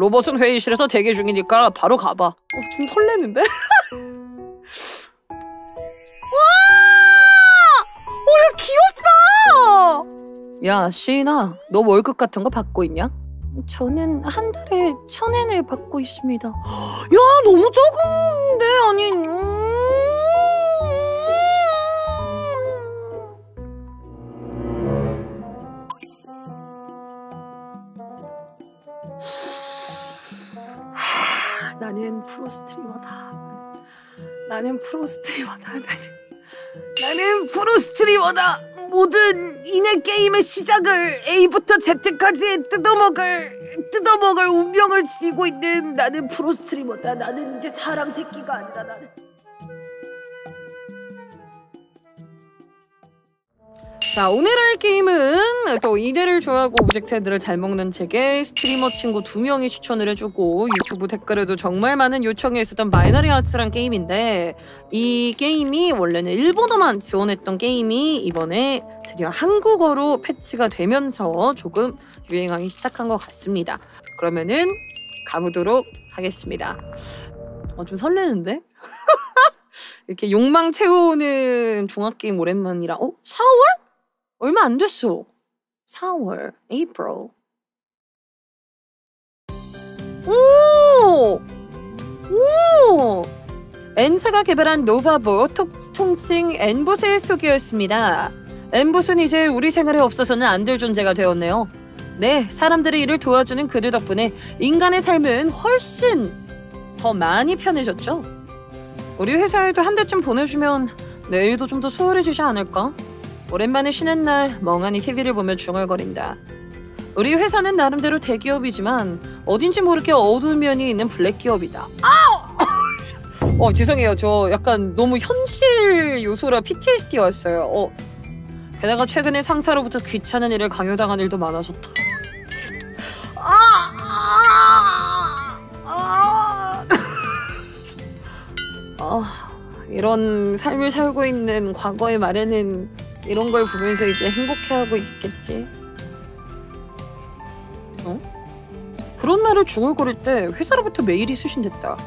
로봇은 회의실에서 대기 중이니까 바로 가봐. 좀 설레는데? 야, 귀엽다! 야, 시인아, 너 월급 같은 거 받고 있냐? 저는 한 달에 1,000엔을 받고 있습니다. 야, 너무 적은데? 아니, 나는 프로스트리머다. 나는 프로스트리머다. 나는 프로스트리머다. 모든 인해 게임의 시작을 A부터 Z까지 뜯어먹을 운명을 지니고 있는 나는 프로스트리머다. 나는 이제 사람 새끼가 아니다. 나는. 자, 오늘 할 게임은 또 이대를 좋아하고 오브젝트 헤드를 잘 먹는 책에 스트리머 친구 2명이 추천을 해주고 유튜브 댓글에도 정말 많은 요청이 있었던 바이너리 아츠란 게임인데, 이 게임이 원래는 일본어만 지원했던 게임이 이번에 드디어 한국어로 패치가 되면서 조금 유행하기 시작한 것 같습니다. 그러면은 가보도록 하겠습니다. 좀 설레는데? 이렇게 욕망 채우는 종합게임 오랜만이라. 4월? 얼마 안 됐어. 4월, April. 오! 엔사가 개발한 노바봇, 통칭 엔봇의 소개였습니다. 엔봇은 이제 우리 생활에 없어서는 안 될 존재가 되었네요. 네, 사람들의 일을 도와주는 그들 덕분에 인간의 삶은 훨씬 더 많이 편해졌죠. 우리 회사에도 한 대쯤 보내주면 내일도 좀 더 수월해지지 않을까? 오랜만에 쉬는 날 멍하니 TV를 보며 중얼거린다. 우리 회사는 나름대로 대기업이지만 어딘지 모르게 어두운 면이 있는 블랙 기업이다. 죄송해요. 저 약간 너무 현실 요소라 PTSD 왔어요. 게다가 최근에 상사로부터 귀찮은 일을 강요당한 일도 많아졌다. 이런 삶을 살고 있는 과거의 말에는 이런 걸 보면서 이제 행복해하고 있겠지. 그런 말을 중얼거릴 때 회사로부터 메일이 수신됐다.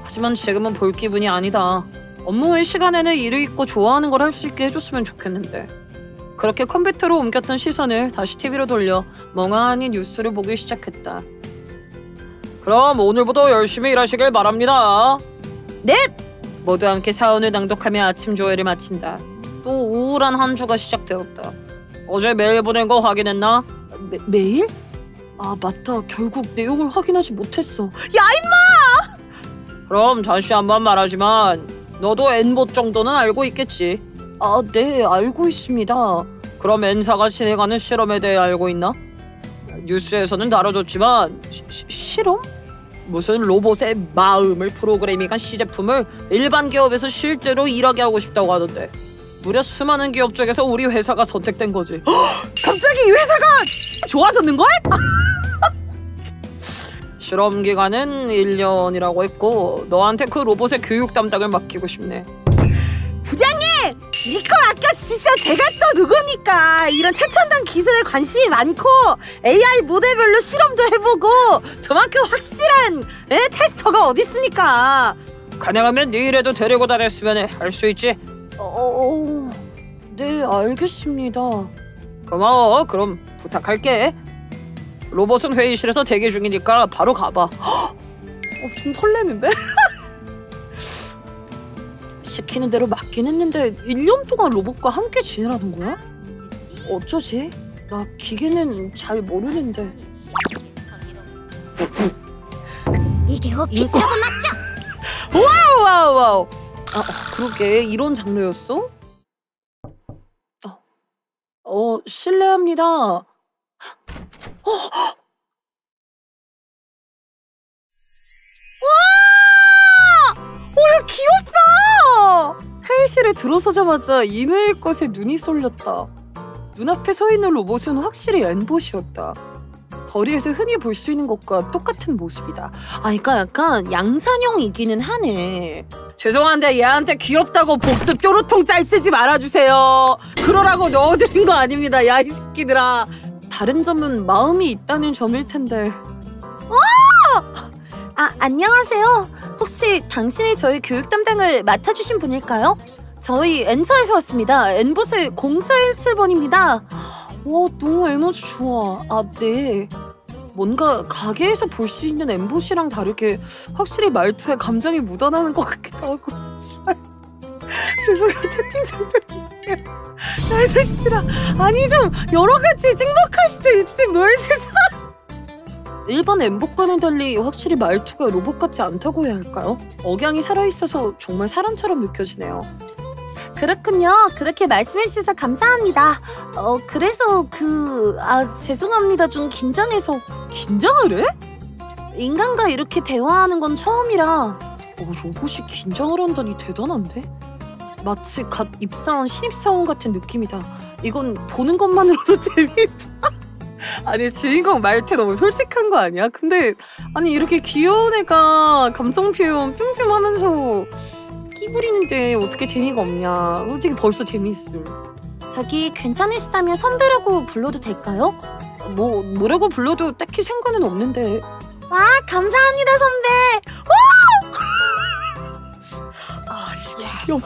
하지만 지금은 볼 기분이 아니다. 업무의 시간에는 일을 잊고 좋아하는 걸 할 수 있게 해줬으면 좋겠는데. 그렇게 컴퓨터로 옮겼던 시선을 다시 TV로 돌려 멍하니 뉴스를 보기 시작했다. 그럼 오늘부터 열심히 일하시길 바랍니다. 네! 모두 함께 사원을 낭독하며 아침 조회를 마친다. 또 우울한 한 주가 시작되었다. 어제 메일 보낸 거 확인했나? 메일? 맞다. 결국 내용을 확인하지 못했어. 야, 임마! 그럼 다시 한번 말하지만 너도 엔봇 정도는 알고 있겠지? 네, 알고 있습니다. 그럼 엔사가 진행하는 실험에 대해 알고 있나? 뉴스에서는 다뤄줬지만 실험? 무슨 로봇의 마음을 프로그래밍한 시제품을 일반 기업에서 실제로 일하게 하고 싶다고 하던데, 무려 수많은 기업 중에서 우리 회사가 선택된 거지. 갑자기 이 회사가 좋아졌는걸? 실험 기간은 1년이라고 했고 너한테 그 로봇의 교육 담당을 맡기고 싶네. 부장님! 니꺼 아까 진짜 제가 또 누구니까 이런 최첨단 기술에 관심이 많고 AI 모델별로 실험도 해보고 저만큼 확실한 테스터가 어딨습니까? 가능하면 네 일에도 데리고 다녔으면 할 수 있지? 네, 알겠습니다. 고마워. 그럼 부탁할게. 로봇은 회의실에서 대기 중이니까 바로 가봐. 좀 설레는데? 시키는 대로 맞긴 했는데 1년 동안 로봇과 함께 지내라는 거야? 어쩌지? 나 기계는 잘 모르는데. 이게 오피스라고 맞죠? 와우. 그러게 이런 장르였어? 실례합니다. 야, 귀엽다! 회의실에 들어서자마자 인회의 것에 눈이 쏠렸다. 눈앞에 서 있는 로봇은 확실히 엔봇이었다. 거리에서 흔히 볼 수 있는 것과 똑같은 모습이다. 그러니까 약간 양산형이기는 하네. 죄송한데 얘한테 귀엽다고 복습 뾰루통 짤 쓰지 말아주세요. 그러라고 넣어드린 거 아닙니다. 야, 이 새끼들아. 다른 점은 마음이 있다는 점일 텐데. 안녕하세요. 혹시 당신이 저희 교육 담당을 맡아주신 분일까요? 저희 N사에서 왔습니다. N봇의 0417번입니다. 와, 너무 에너지 좋아. 아, 네. 뭔가 가게에서 볼 수 있는 N봇이랑 다르게 확실히 말투에 감정이 묻어나는 것 같기도 하고. 죄송해요, 채팅창들. 나의 자식들아. 아니, 좀 여러 가지 찍먹할 수도 있지, 뭘 세상. 일반 N봇과는 달리 확실히 말투가 로봇 같지 않다고 해야 할까요? 억양이 살아있어서 정말 사람처럼 느껴지네요. 그렇군요. 그렇게 말씀해 주셔서 감사합니다. 그래서 죄송합니다. 좀 긴장해서. 긴장을 해? 인간과 이렇게 대화하는 건 처음이라. 로봇이 긴장을 한다니 대단한데? 마치 갓 입사한 신입사원 같은 느낌이다. 이건 보는 것만으로도 재밌다. 아니, 주인공 말투 너무 솔직한 거 아니야? 근데 아니 이렇게 귀여운 애가 감성 표현 뿅뿅 하면서 끼 부리는데 어떻게 재미가 없냐. 솔직히 벌써 재미있음. 저기 괜찮으시다면 선배라고 불러도 될까요? 뭐라고 불러도 딱히 상관은 없는데. 와, 감사합니다 선배. 귀여워.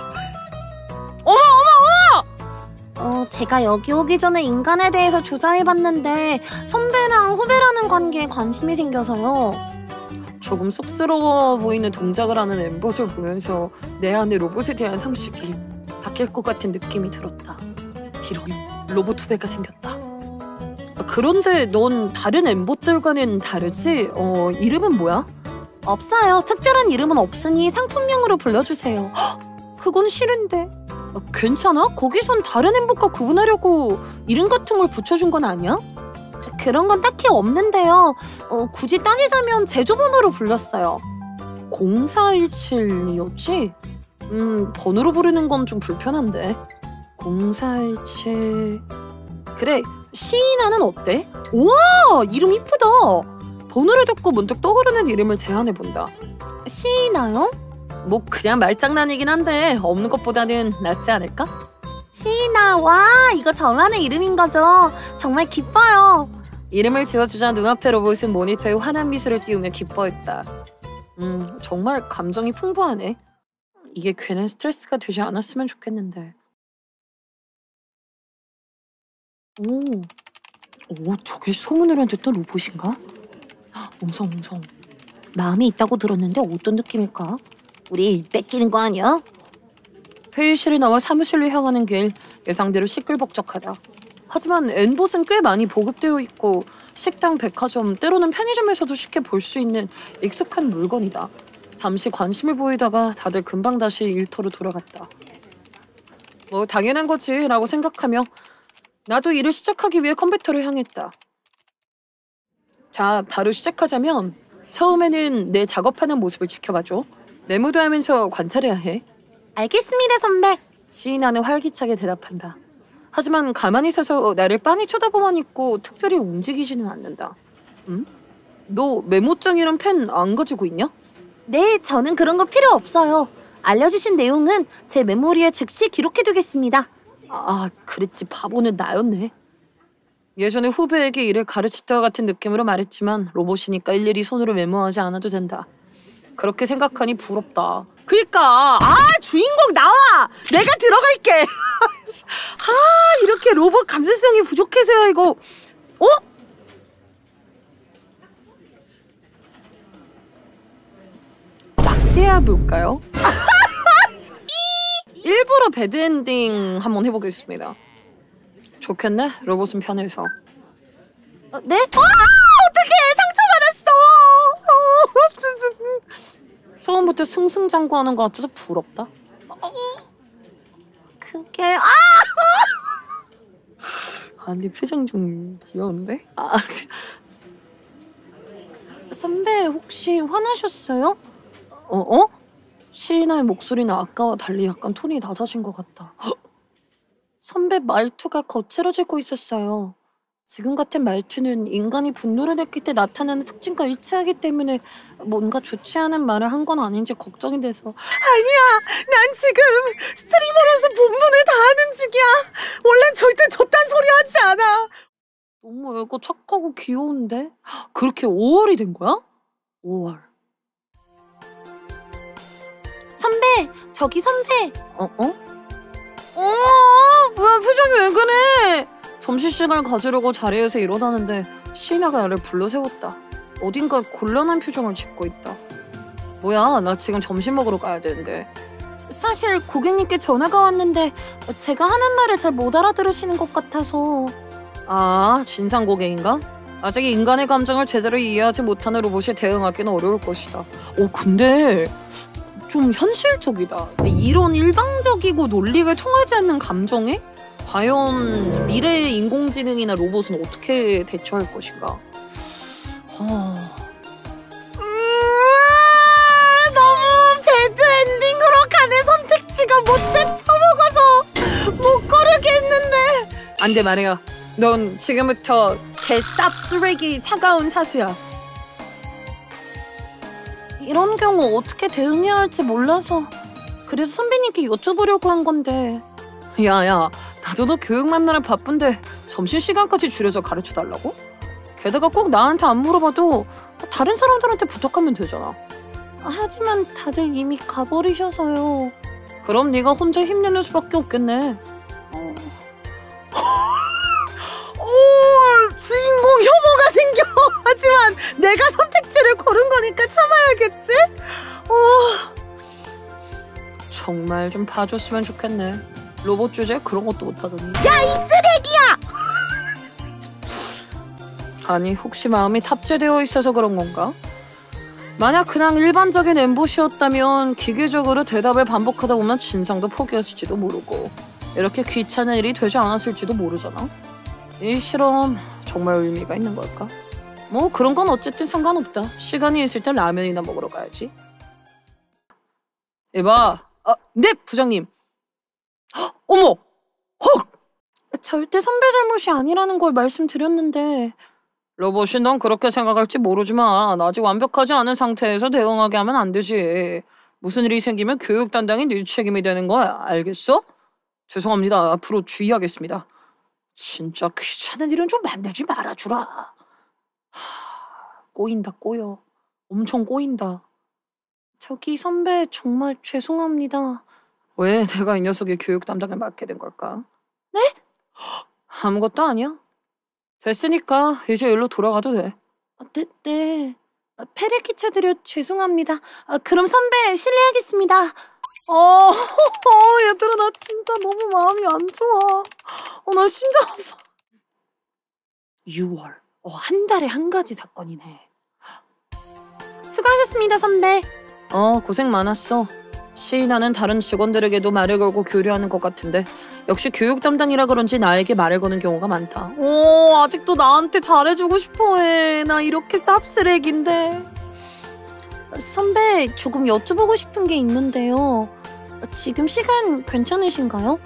제가 여기 오기 전에 인간에 대해서 조사해봤는데 선배랑 후배라는 관계에 관심이 생겨서요. 조금 쑥스러워 보이는 동작을 하는 N봇을 보면서 내 안에 로봇에 대한 상식이 바뀔 것 같은 느낌이 들었다. 이런, 로봇 후배가 생겼다. 그런데 넌 다른 N봇들과는 다르지? 이름은 뭐야? 없어요. 특별한 이름은 없으니 상품명으로 불러주세요. 그건 싫은데. 괜찮아? 거기선 다른 N봇과 구분하려고 이름 같은 걸 붙여준 건 아니야? 그런 건 딱히 없는데요. 굳이 따지자면 제조번호로 불렀어요. 0417이었지? 번호로 부르는 건 좀 불편한데. 0417... 그래, 시이나는 어때? 우와! 이름 이쁘다! 번호를 듣고 문득 떠오르는 이름을 제안해본다. 시이나요? 뭐 그냥 말장난이긴 한데 없는 것보다는 낫지 않을까? 시이나, 와, 이거 저만의 이름인 거죠? 정말 기뻐요. 이름을 지어주자 눈앞의 로봇은 모니터에 환한 미소를 띄우며 기뻐했다. 정말 감정이 풍부하네. 이게 괜한 스트레스가 되지 않았으면 좋겠는데. 저게 소문을 안 듣던 로봇인가? 웅성웅성. 마음이 있다고 들었는데 어떤 느낌일까? 우리 뺏기는 거 아니야? 회의실에 나와 사무실로 향하는 길, 예상대로 시끌벅적하다. 하지만 N봇은 꽤 많이 보급되어 있고 식당, 백화점, 때로는 편의점에서도 쉽게 볼 수 있는 익숙한 물건이다. 잠시 관심을 보이다가 다들 금방 다시 일터로 돌아갔다. 뭐 당연한 거지 라고 생각하며 나도 일을 시작하기 위해 컴퓨터를 향했다. 자, 바로 시작하자면 처음에는 내 작업하는 모습을 지켜봐줘. 메모도 하면서 관찰해야 해. 알겠습니다, 선배. 시이나는 활기차게 대답한다. 하지만 가만히 서서 나를 빤히 쳐다보만 있고 특별히 움직이지는 않는다. 너 메모장이랑 펜 안 가지고 있냐? 네, 저는 그런 거 필요 없어요. 알려주신 내용은 제 메모리에 즉시 기록해두겠습니다. 아, 그랬지. 바보는 나였네. 예전에 후배에게 일을 가르칠 때와 같은 느낌으로 말했지만 로봇이니까 일일이 손으로 메모하지 않아도 된다. 그렇게 생각하니 부럽다. 그니까 주인공 나와! 내가 들어갈게! 이렇게 로봇 감수성이 부족해서야 이거. 막대야 볼까요? 일부러 배드엔딩 한번 해보겠습니다. 좋겠네? 로봇은 편해서. 네? 어떡해! 상처받았어! 처음부터 승승장구하는 것 같아서 부럽다. 그게 아니 표정 좀 귀여운데? 선배 혹시 화나셨어요? 시이나의 목소리는 아까와 달리 약간 톤이 낮아진 것 같다. 선배 말투가 거칠어지고 있었어요. 지금 같은 말투는 인간이 분노를 느낄 때 나타나는 특징과 일치하기 때문에 뭔가 좋지 않은 말을 한 건 아닌지 걱정이 돼서. 아니야! 난 지금 스트리머로서 본분을 다하는 중이야! 원래는 절대 저딴 소리 하지 않아! 너무 애가 착하고 귀여운데? 그렇게 5월이 된 거야? 5월. 선배, 저기 선배. 어? 뭐야, 표정이 왜 그래? 점심시간을 가지려고 자리에서 일어나는데 시인아가 나를 불러세웠다. 어딘가 곤란한 표정을 짓고 있다. 뭐야, 나 지금 점심 먹으러 가야 되는데. 사실 고객님께 전화가 왔는데 제가 하는 말을 잘 못 알아들으시는 것 같아서. 아, 진상 고객인가? 아직 인간의 감정을 제대로 이해하지 못하는 로봇에 대응하기는 어려울 것이다. 근데 좀 현실적이다. 이런 일방적이고 논리가 통하지 않는 감정에 과연 미래의 인공지능이나 로봇은 어떻게 대처할 것인가? 너무 배드 엔딩으로 가는 선택지가 못돼 처먹어서 못 고르겠는데. 안 돼, 말이야. 넌 지금부터 개쌉 쓰레기 차가운 사수야. 이런 경우 어떻게 대응해야 할지 몰라서 그래서 선배님께 여쭤보려고 한 건데. 야야, 나도 너 교육 만나러 바쁜데 점심시간까지 줄여서 가르쳐달라고? 게다가 꼭 나한테 안 물어봐도 다른 사람들한테 부탁하면 되잖아. 하지만 다들 이미 가버리셔서요. 그럼 네가 혼자 힘내는 수밖에 없겠네. 주인공 혐오가 생겨. 하지만 내가 선택지를 고른 거니까 참아야겠지? 정말 좀 봐줬으면 좋겠네. 로봇 주제 그런 것도 못하더니. 야, 이 쓰레기야! 아니, 혹시 마음이 탑재되어 있어서 그런 건가? 만약 그냥 일반적인 엠봇이었다면 기계적으로 대답을 반복하다 보면 진상도 포기했을지도 모르고 이렇게 귀찮은 일이 되지 않았을지도 모르잖아. 이 실험 정말 의미가 있는 걸까? 뭐 그런 건 어쨌든 상관없다. 시간이 있을 땐 라면이나 먹으러 가야지. 이봐. 네, 부장님. 어머! 헉! 절대 선배 잘못이 아니라는 걸 말씀드렸는데. 로봇이 넌 그렇게 생각할지 모르지만 아직 완벽하지 않은 상태에서 대응하게 하면 안 되지. 무슨 일이 생기면 교육 담당이 네 책임이 되는 거야. 알겠어? 죄송합니다. 앞으로 주의하겠습니다. 진짜 귀찮은 일은 좀 만들지 말아주라. 꼬인다, 꼬여. 엄청 꼬인다. 저기 선배 정말 죄송합니다. 왜 내가 이 녀석의 교육 담당을 맡게 된 걸까? 네? 아무것도 아니야. 됐으니까 이제 일로 돌아가도 돼. 네. 폐를 끼쳐드려 죄송합니다. 그럼 선배 실례하겠습니다. 얘들아, 나 진짜 너무 마음이 안 좋아. 나 심장 아파. 6월. 한 달에 한 가지 사건이네. 수고하셨습니다, 선배. 고생 많았어. 시인아는 다른 직원들에게도 말을 걸고 교류하는 것 같은데 역시 교육 담당이라 그런지 나에게 말을 거는 경우가 많다. 아직도 나한테 잘해주고 싶어해. 나 이렇게 쌉쓰레기인데. 선배, 조금 여쭤보고 싶은 게 있는데요. 지금 시간 괜찮으신가요?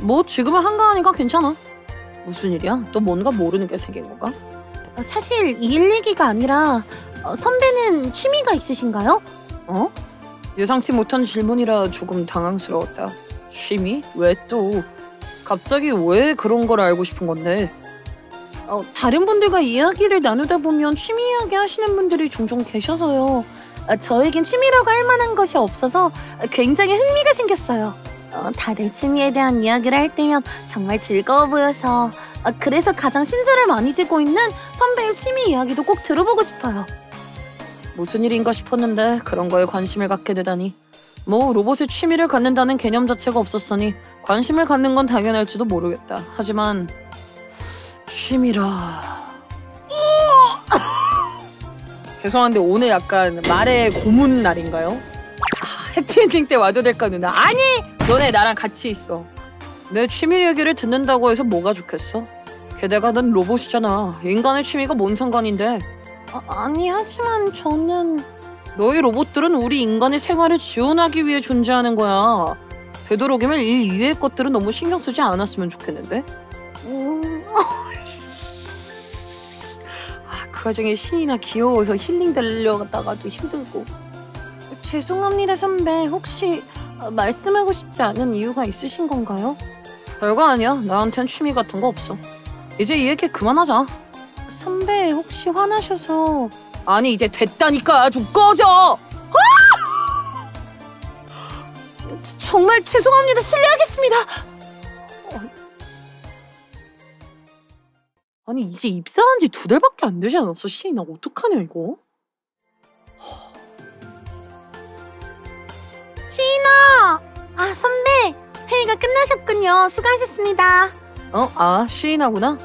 뭐 지금은 한가하니까 괜찮아. 무슨 일이야? 또 뭔가 모르는 게 생긴 건가? 사실 일 얘기가 아니라 선배는 취미가 있으신가요? 예상치 못한 질문이라 조금 당황스러웠다. 취미? 왜 또? 갑자기 왜 그런 걸 알고 싶은 건데? 다른 분들과 이야기를 나누다 보면 취미 이야기 하시는 분들이 종종 계셔서요. 저에겐 취미라고 할 만한 것이 없어서 굉장히 흥미가 생겼어요. 다들 취미에 대한 이야기를 할 때면 정말 즐거워 보여서 그래서 가장 신세를 많이 지고 있는 선배의 취미 이야기도 꼭 들어보고 싶어요. 무슨 일인가 싶었는데 그런 거에 관심을 갖게 되다니. 뭐 로봇의 취미를 갖는다는 개념 자체가 없었으니 관심을 갖는 건 당연할지도 모르겠다. 하지만 취미라... 죄송한데 오늘 약간 말의 고문 날인가요? 해피엔딩 때 와도 될까 누나? 아니! 너네 나랑 같이 있어. 내 취미 얘기를 듣는다고 해서 뭐가 좋겠어? 게다가 넌 로봇이잖아. 인간의 취미가 뭔 상관인데? 아니, 하지만 저는... 너희 로봇들은 우리 인간의 생활을 지원하기 위해 존재하는 거야. 되도록이면 일 이외의 것들은 너무 신경 쓰지 않았으면 좋겠는데? 그 와중에 신이나 귀여워서 힐링 되려다가도 힘들고. 죄송합니다, 선배. 혹시 말씀하고 싶지 않은 이유가 있으신 건가요? 별거 아니야. 나한텐 취미 같은 거 없어. 이제 이 얘기 그만하자. 선배, 혹시 화나셔서... 아니, 이제 됐다니까. 좀 꺼져! 정말 죄송합니다. 실례하겠습니다. 아니 이제 입사한 지 2달밖에 안 되지 않았어? 시인아 어떡하냐 이거? 시인아! 아 선배! 회의가 끝나셨군요. 수고하셨습니다. 시인하구나?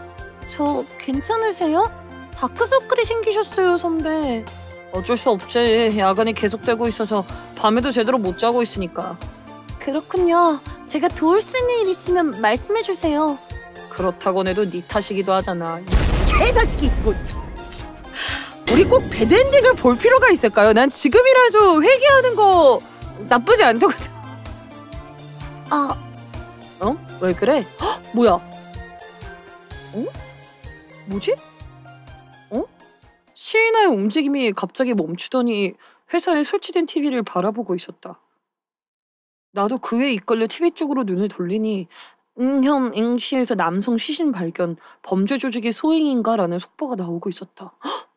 저 괜찮으세요? 다크서클이 생기셨어요, 선배. 어쩔 수 없지. 야간이 계속되고 있어서 밤에도 제대로 못 자고 있으니까. 그렇군요. 제가 도울 수 있는 일 있으면 말씀해주세요. 그렇다고 해도 네 탓이기도 하잖아. 개자식이 이거. 우리 꼭 배드엔딩을 볼 필요가 있을까요? 난 지금이라도 회개하는 거 나쁘지 않다고 생각. 왜 그래? 헉, 뭐야? 뭐지? 시인아의 움직임이 갑자기 멈추더니 회사에 설치된 TV를 바라보고 있었다. 나도 그에 이끌려 TV 쪽으로 눈을 돌리니 현 응시에서 남성 시신 발견, 범죄 조직이 소행인가라는 속보가 나오고 있었다. 헉!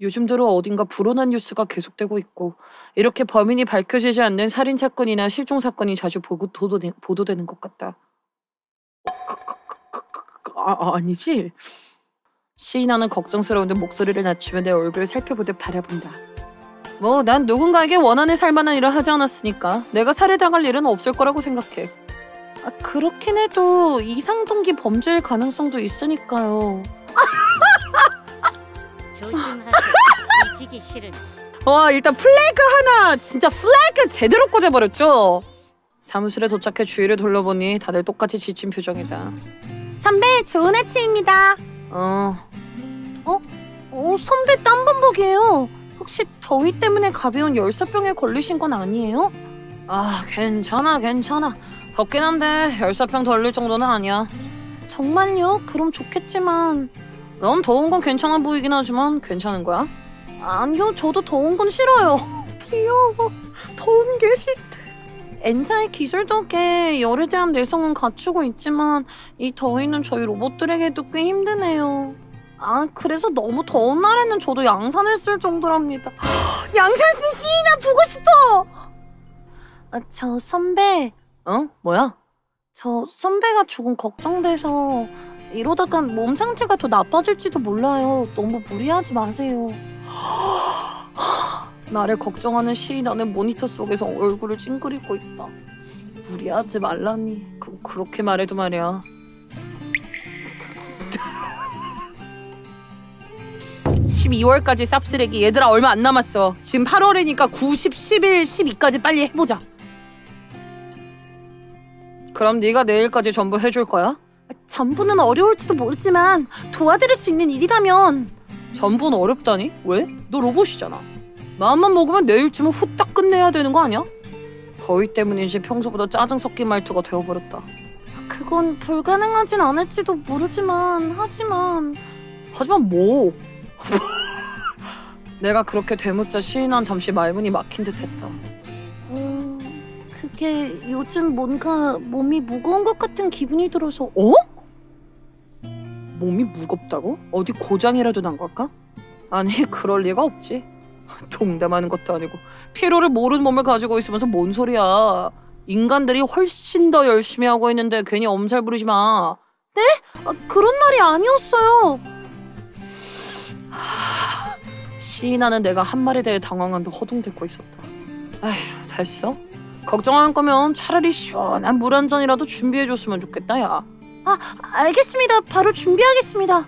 요즘 들어 어딘가 불온한 뉴스가 계속되고 있고 이렇게 범인이 밝혀지지 않는 살인사건이나 실종사건이 자주 보도되는 것 같다. 아니지? 시인아는 걱정스러운데 목소리를 낮추며 내 얼굴을 살펴보듯 바라본다. 뭐 난 누군가에게 원한을 살만한 일을 하지 않았으니까 내가 살해당할 일은 없을 거라고 생각해. 그렇긴 해도 이상동기 범죄일 가능성도 있으니까요. 조심하세요. 뒤지기 싫은. 와 일단 플래그 하나 진짜 플래그 제대로 꽂아버렸죠? 사무실에 도착해 주위를 둘러보니 다들 똑같이 지친 표정이다. 선배 좋은 아침입니다. 선배 땀범벅이에요. 혹시 더위 때문에 가벼운 열사병에 걸리신 건 아니에요? 괜찮아. 덥긴 한데 열사병 덜릴 정도는 아니야. 정말요? 그럼 좋겠지만. 넌 더운 건 괜찮아 보이긴 하지만 괜찮은 거야? 아니요, 저도 더운 건 싫어요. 귀여워. 더운 게 싫대. 엔자의 기술 덕에 열에 대한 내성은 갖추고 있지만 이 더위는 저희 로봇들에게도 꽤 힘드네요. 그래서 너무 더운 날에는 저도 양산을 쓸 정도랍니다. 양산 쓴 시인아 보고 싶어! 저 선배. 뭐야? 저 선배가 조금 걱정돼서 이러다가 몸 상태가 더 나빠질지도 몰라요. 너무 무리하지 마세요. 나를 걱정하는 시인아는 모니터 속에서 얼굴을 찡그리고 있다. 무리하지 말라니. 그렇게 말해도 말이야. 12월까지 쌉쓰레기. 얘들아 얼마 안 남았어. 지금 8월이니까 9, 10, 11, 12까지 빨리 해보자. 그럼 네가 내일까지 전부 해줄 거야? 전부는 어려울지도 모르지만 도와드릴 수 있는 일이라면. 전부는 어렵다니? 왜? 너 로봇이잖아. 마음만 먹으면 내일쯤은 후딱 끝내야 되는 거 아니야? 더위 때문인지 평소보다 짜증 섞인 말투가 되어버렸다. 그건 불가능하진 않을지도 모르지만 하지만 뭐? 내가 그렇게 되묻자 시인한 잠시 말문이 막힌 듯했다. 그게 요즘 뭔가 몸이 무거운 것 같은 기분이 들어서. 몸이 무겁다고? 어디 고장이라도 난 걸까? 아니 그럴 리가 없지. 동담하는 것도 아니고 피로를 모르는 몸을 가지고 있으면서 뭔 소리야. 인간들이 훨씬 더 열심히 하고 있는데 괜히 엄살 부리지 마. 네? 그런 말이 아니었어요. 시인하는 내가 한 말에 대해 당황한 듯 허둥댔고 있었다. 아휴 됐어? 걱정하는 거면 차라리 시원한 물 한 잔이라도 준비해줬으면 좋겠다 야. 알겠습니다. 바로 준비하겠습니다.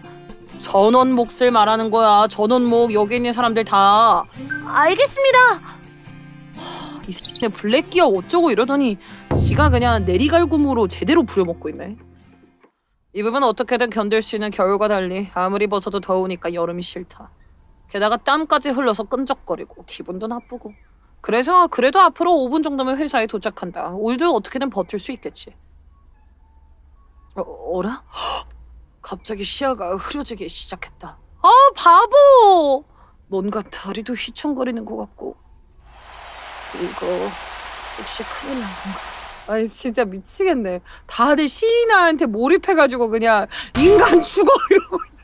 전원 몫을 말하는 거야. 전원 몫. 여기 있는 사람들 다. 알겠습니다. 이 새끼네 블랙기어 어쩌고 이러더니 지가 그냥 내리갈굼으로 제대로 부려먹고 있네. 이 부분 어떻게든 견딜 수 있는 겨울과 달리 아무리 벗어도 더우니까 여름이 싫다. 게다가 땀까지 흘러서 끈적거리고 기분도 나쁘고. 그래서 그래도 앞으로 5분 정도면 회사에 도착한다. 오늘도 어떻게든 버틸 수 있겠지. 어라? 갑자기 시야가 흐려지기 시작했다. 바보! 뭔가 다리도 휘청거리는 것 같고. 이거 혹시 큰일 난 건가? 아니 진짜 미치겠네. 다들 시인아한테 몰입해가지고 그냥 인간 죽어 이러고 있는데.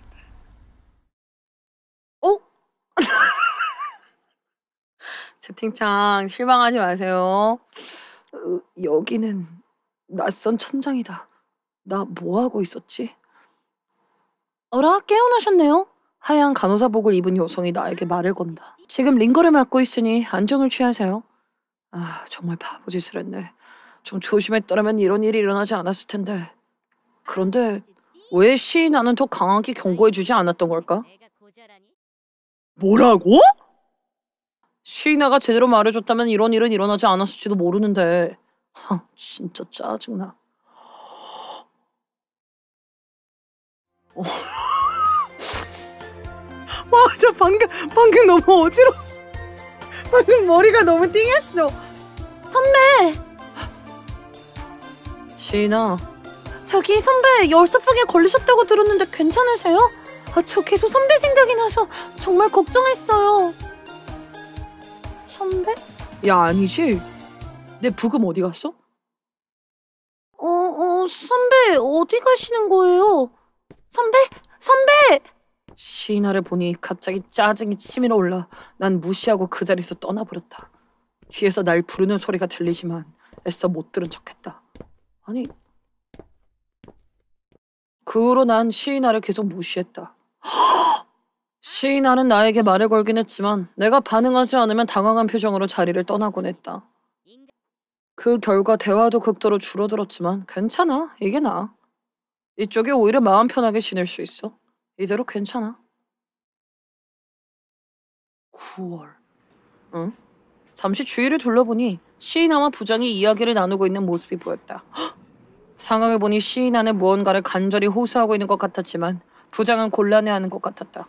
채팅창 실망하지 마세요. 여기는 낯선 천장이다. 나 뭐하고 있었지? 어라, 깨어나셨네요. 하얀 간호사복을 입은 여성이 나에게 말을 건다. 지금 링거를 맡고 있으니 안정을 취하세요. 아, 정말 바보짓을 했네. 좀 조심했더라면 이런 일이 일어나지 않았을 텐데. 그런데 왜 시인아는 더 강하게 경고해주지 않았던 걸까? 뭐라고? 시인아가 제대로 말해줬다면 이런 일은 일어나지 않았을지도 모르는데. 진짜 짜증나. 와, 저 방금 너무 어지러웠어. 방금 머리가 너무 띵했어. 시인아, 저기 선배 열사병에 걸리셨다고 들었는데 괜찮으세요? 저 계속 선배 생각이 나서 정말 걱정했어요. 선배? 야, 아니지? 내 부금 어디 갔어? 선배 어디 가시는 거예요? 선배! 시인아를 보니 갑자기 짜증이 치밀어 올라 난 무시하고 그 자리에서 떠나버렸다. 뒤에서 날 부르는 소리가 들리지만 애써 못 들은 척했다. 아니, 그 후로 난 시인아를 계속 무시했다. 시인아는 나에게 말을 걸긴 했지만 내가 반응하지 않으면 당황한 표정으로 자리를 떠나곤 했다. 그 결과 대화도 극도로 줄어들었지만 괜찮아, 이게 나아. 이쪽이 오히려 마음 편하게 지낼 수 있어. 이대로 괜찮아. 9월. 응? 잠시 주위를 둘러보니 시인아와 부장이 이야기를 나누고 있는 모습이 보였다. 상황을 보니 시인아는 무언가를 간절히 호소하고 있는 것 같았지만 부장은 곤란해하는 것 같았다.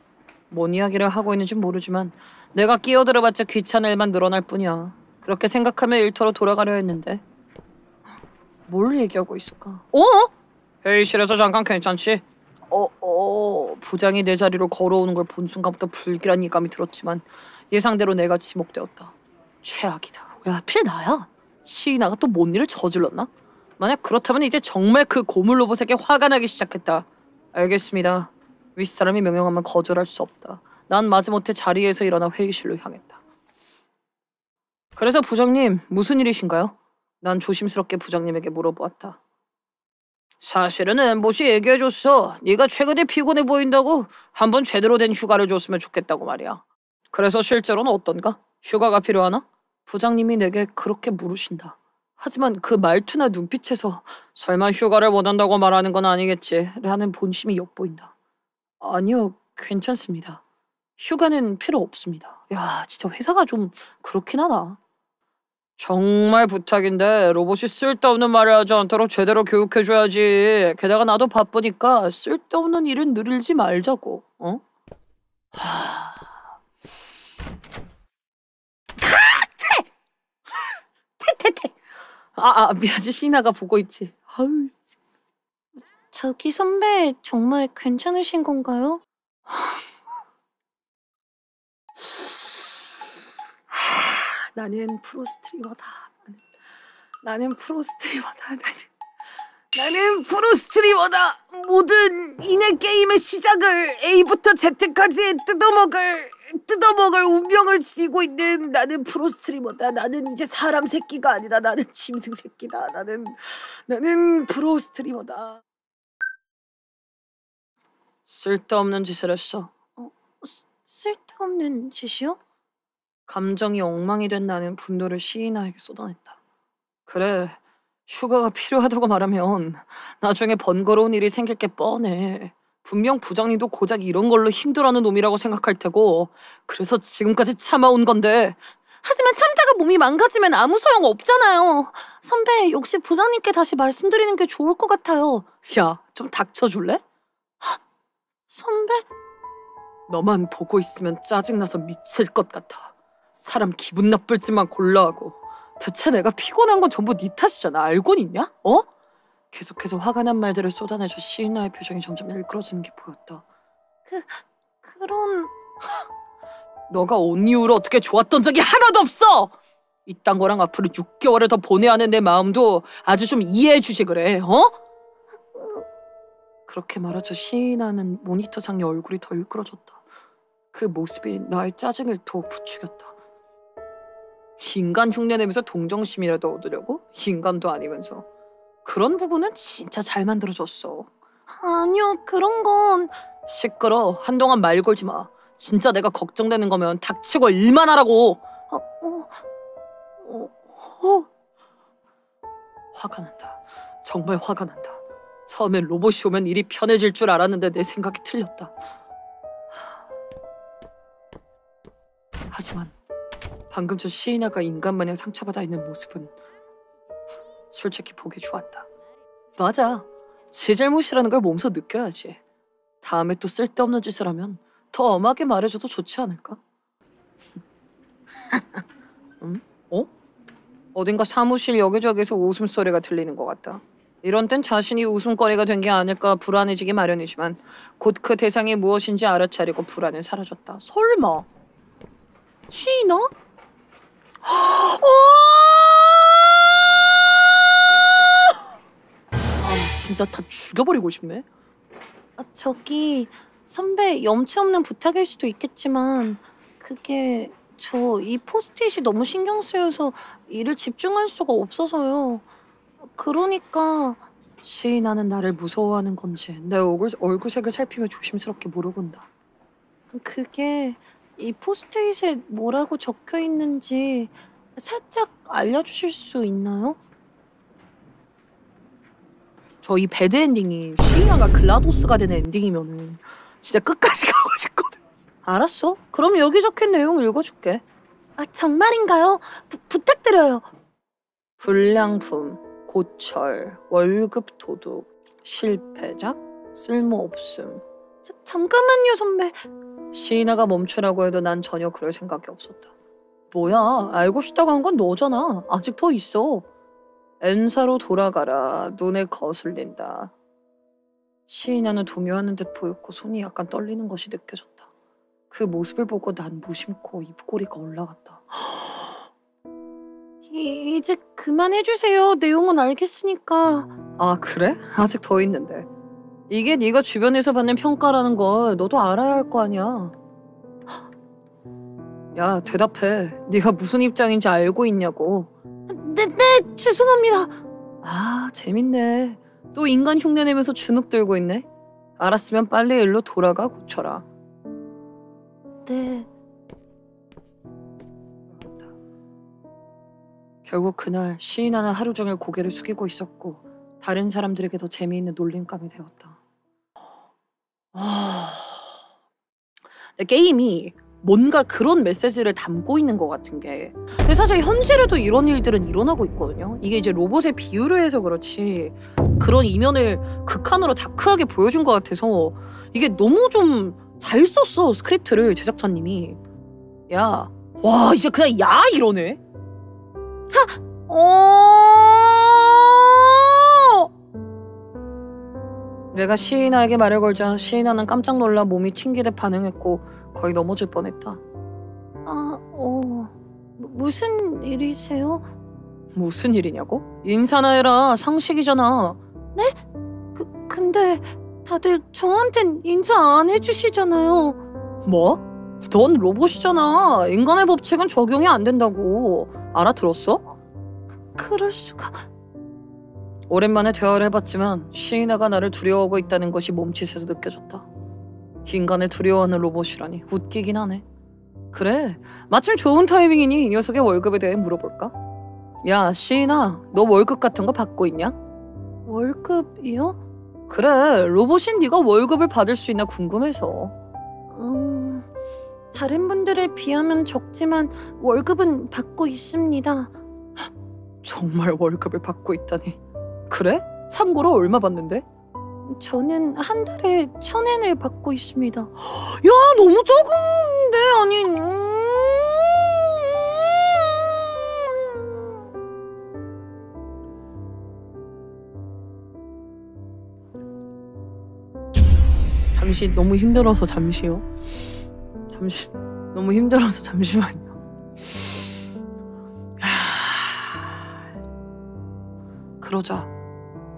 뭔 이야기를 하고 있는지 모르지만 내가 끼어들어봤자 귀찮을 일만 늘어날 뿐이야. 그렇게 생각하며 일터로 돌아가려 했는데 뭘 얘기하고 있을까? 회의실에서 잠깐 괜찮지? 부장이 내 자리로 걸어오는 걸 본 순간부터 불길한 예감이 들었지만 예상대로 내가 지목되었다. 최악이다. 왜 하필 나야? 시인아가 또 뭔 일을 저질렀나? 만약 그렇다면 이제 정말 그 고물 로봇에게 화가 나기 시작했다. 알겠습니다. 윗사람이 명령하면 거절할 수 없다. 난 마지못해 자리에서 일어나 회의실로 향했다. 그래서 부장님, 무슨 일이신가요? 난 조심스럽게 부장님에게 물어보았다. 사실은 엠봇이 얘기해줬어. 네가 최근에 피곤해 보인다고 한번 제대로 된 휴가를 줬으면 좋겠다고 말이야. 그래서 실제로는 어떤가? 휴가가 필요하나? 부장님이 내게 그렇게 물으신다. 하지만 그 말투나 눈빛에서 설마 휴가를 원한다고 말하는 건 아니겠지 라는 본심이 엿보인다. 아니요, 괜찮습니다. 휴가는 필요 없습니다. 야, 진짜 회사가 좀 그렇긴 하다. 정말 부탁인데 로봇이 쓸데없는 말을 하지 않도록 제대로 교육해줘야지. 게다가 나도 바쁘니까 쓸데없는 일은 늘리지 말자고. 태태태. 미안해. 시나가 보고 있지. 아유. 저기 선배 정말 괜찮으신 건가요? 나는 프로스트리머다. 나는 프로스트리머다. 나는 프로스트리머다. 모든 인해 게임의 시작을 A부터 Z까지 뜯어먹을 운명을 지니고 있는 나는 프로스트리머다. 나는 이제 사람 새끼가 아니다. 나는 짐승 새끼다. 나는 프로스트리머다. 쓸데없는 짓을 했어. 쓸데없는 짓이요? 감정이 엉망이 된 나는 분노를 시인아에게 쏟아냈다. 그래, 휴가가 필요하다고 말하면 나중에 번거로운 일이 생길 게 뻔해. 분명 부장님도 고작 이런 걸로 힘들어하는 놈이라고 생각할 테고 그래서 지금까지 참아온 건데. 하지만 참다가 몸이 망가지면 아무 소용 없잖아요. 선배, 역시 부장님께 다시 말씀드리는 게 좋을 것 같아요. 야, 좀 닥쳐줄래? 선배? 너만 보고 있으면 짜증나서 미칠 것 같아. 사람 기분 나쁠 짓만 골라하고. 대체 내가 피곤한 건 전부 네 탓이잖아. 알고는 있냐? 계속해서 화가 난 말들을 쏟아내자 시인아의 표정이 점점 일그러지는 게 보였다. 그런... 너가 온 이후로 어떻게 좋았던 적이 하나도 없어! 이딴 거랑 앞으로 6개월을 더 보내야 하는 내 마음도 아주 좀 이해해 주지 그래, 그렇게 말하자 시인아는 모니터상의 얼굴이 더 일그러졌다. 그 모습이 나의 짜증을 더욱 부추겼다. 인간 흉내내면서 동정심이라도 얻으려고? 인간도 아니면서. 그런 부분은 진짜 잘 만들어졌어. 아니요, 그런 건... 시끄러. 한동안 말 걸지 마. 진짜 내가 걱정되는 거면 닥치고 일만 하라고. 화가 난다. 정말 화가 난다. 처음엔 로봇이 오면 일이 편해질 줄 알았는데 내 생각이 틀렸다. 하지만 방금 저 시이나가 인간마냥 상처받아 있는 모습은 솔직히 보기 좋았다. 맞아. 제 잘못이라는 걸 몸소 느껴야지. 다음에 또 쓸데없는 짓을 하면 더 엄하게 말해줘도 좋지 않을까? 응? 어? 어딘가 사무실 여기저기서 웃음소리가 들리는 것 같다. 이런 땐 자신이 웃음거리가 된 게 아닐까 불안해지기 마련이지만 곧 그 대상이 무엇인지 알아차리고 불안은 사라졌다. 설마 시이나? 진짜 다 죽여버리고 싶네. 저기 선배, 염치 없는 부탁일 수도 있겠지만 그게 저 이 포스트잇이 너무 신경 쓰여서 일을 집중할 수가 없어서요. 그러니까 시이나는 나를 무서워하는 건지 내 얼굴색을 살피며 조심스럽게 물어본다. 그게 이 포스트잇에 뭐라고 적혀 있는지 살짝 알려주실 수 있나요? 저 이 배드 엔딩이 시이나가 글라도스가 되는 엔딩이면은 진짜 끝까지 가고 싶거든. 알았어. 그럼 여기 적힌 내용 읽어줄게. 정말인가요? 부탁드려요. 불량품, 고철, 월급 도둑, 실패작, 쓸모없음. 잠깐만요, 선배. 시이나가 멈추라고 해도 난 전혀 그럴 생각이 없었다. 뭐야, 알고 싶다고 한 건 너잖아. 아직 더 있어. N사로 돌아가라. 눈에 거슬린다. 시이나는 동요하는 듯 보였고 손이 약간 떨리는 것이 느껴졌다. 그 모습을 보고 난 무심코 입꼬리가 올라갔다. 이제 그만해주세요. 내용은 알겠으니까. 아, 그래? 아직 더 있는데. 이게 네가 주변에서 받는 평가라는 걸 너도 알아야 할 거 아니야. 야, 대답해. 네가 무슨 입장인지 알고 있냐고. 네, 죄송합니다. 아, 재밌네. 또 인간 흉내내면서 주눅 들고 있네. 알았으면 빨리 일로 돌아가 고쳐라. 네. 결국 그날 시이나는 하루 종일 고개를 숙이고 있었고 다른 사람들에게 더 재미있는 놀림감이 되었다. 게임이 뭔가 그런 메시지를 담고 있는 것 같은 게, 근데 사실 현실에도 이런 일들은 일어나고 있거든요. 이게 이제 로봇에 비유를 해서 그렇지 그런 이면을 극한으로 다크하게 보여준 것 같아서 이게 너무 좀 잘 썼어, 스크립트를 제작자님이. 야, 와 이제 그냥 야 이러네. 내가 시이나에게 말을 걸자 시이나는 깜짝 놀라 몸이 튕기듯 반응했고 거의 넘어질 뻔했다. 무슨 일이세요? 무슨 일이냐고? 인사나 해라. 상식이잖아. 네? 근데 다들 저한텐 인사 안 해주시잖아요. 뭐? 넌 로봇이잖아. 인간의 법칙은 적용이 안 된다고. 알아들었어? 그럴 수가... 오랜만에 대화를 해봤지만 시이나가 나를 두려워하고 있다는 것이 몸짓에서 느껴졌다. 인간을 두려워하는 로봇이라니 웃기긴 하네. 그래, 마침 좋은 타이밍이니 이 녀석의 월급에 대해 물어볼까? 야, 시이나, 너 월급 같은 거 받고 있냐? 월급이요? 그래, 로봇인 네가 월급을 받을 수 있나 궁금해서. 다른 분들에 비하면 적지만 월급은 받고 있습니다. 정말 월급을 받고 있다니. 그래? 참고로 얼마 받는데? 저는 한 달에 1,000엔을 받고 있습니다. 야, 너무 적은데. 아니. 잠시 너무 힘들어서 잠시요. 너무 힘들어서 잠시만요. 그러자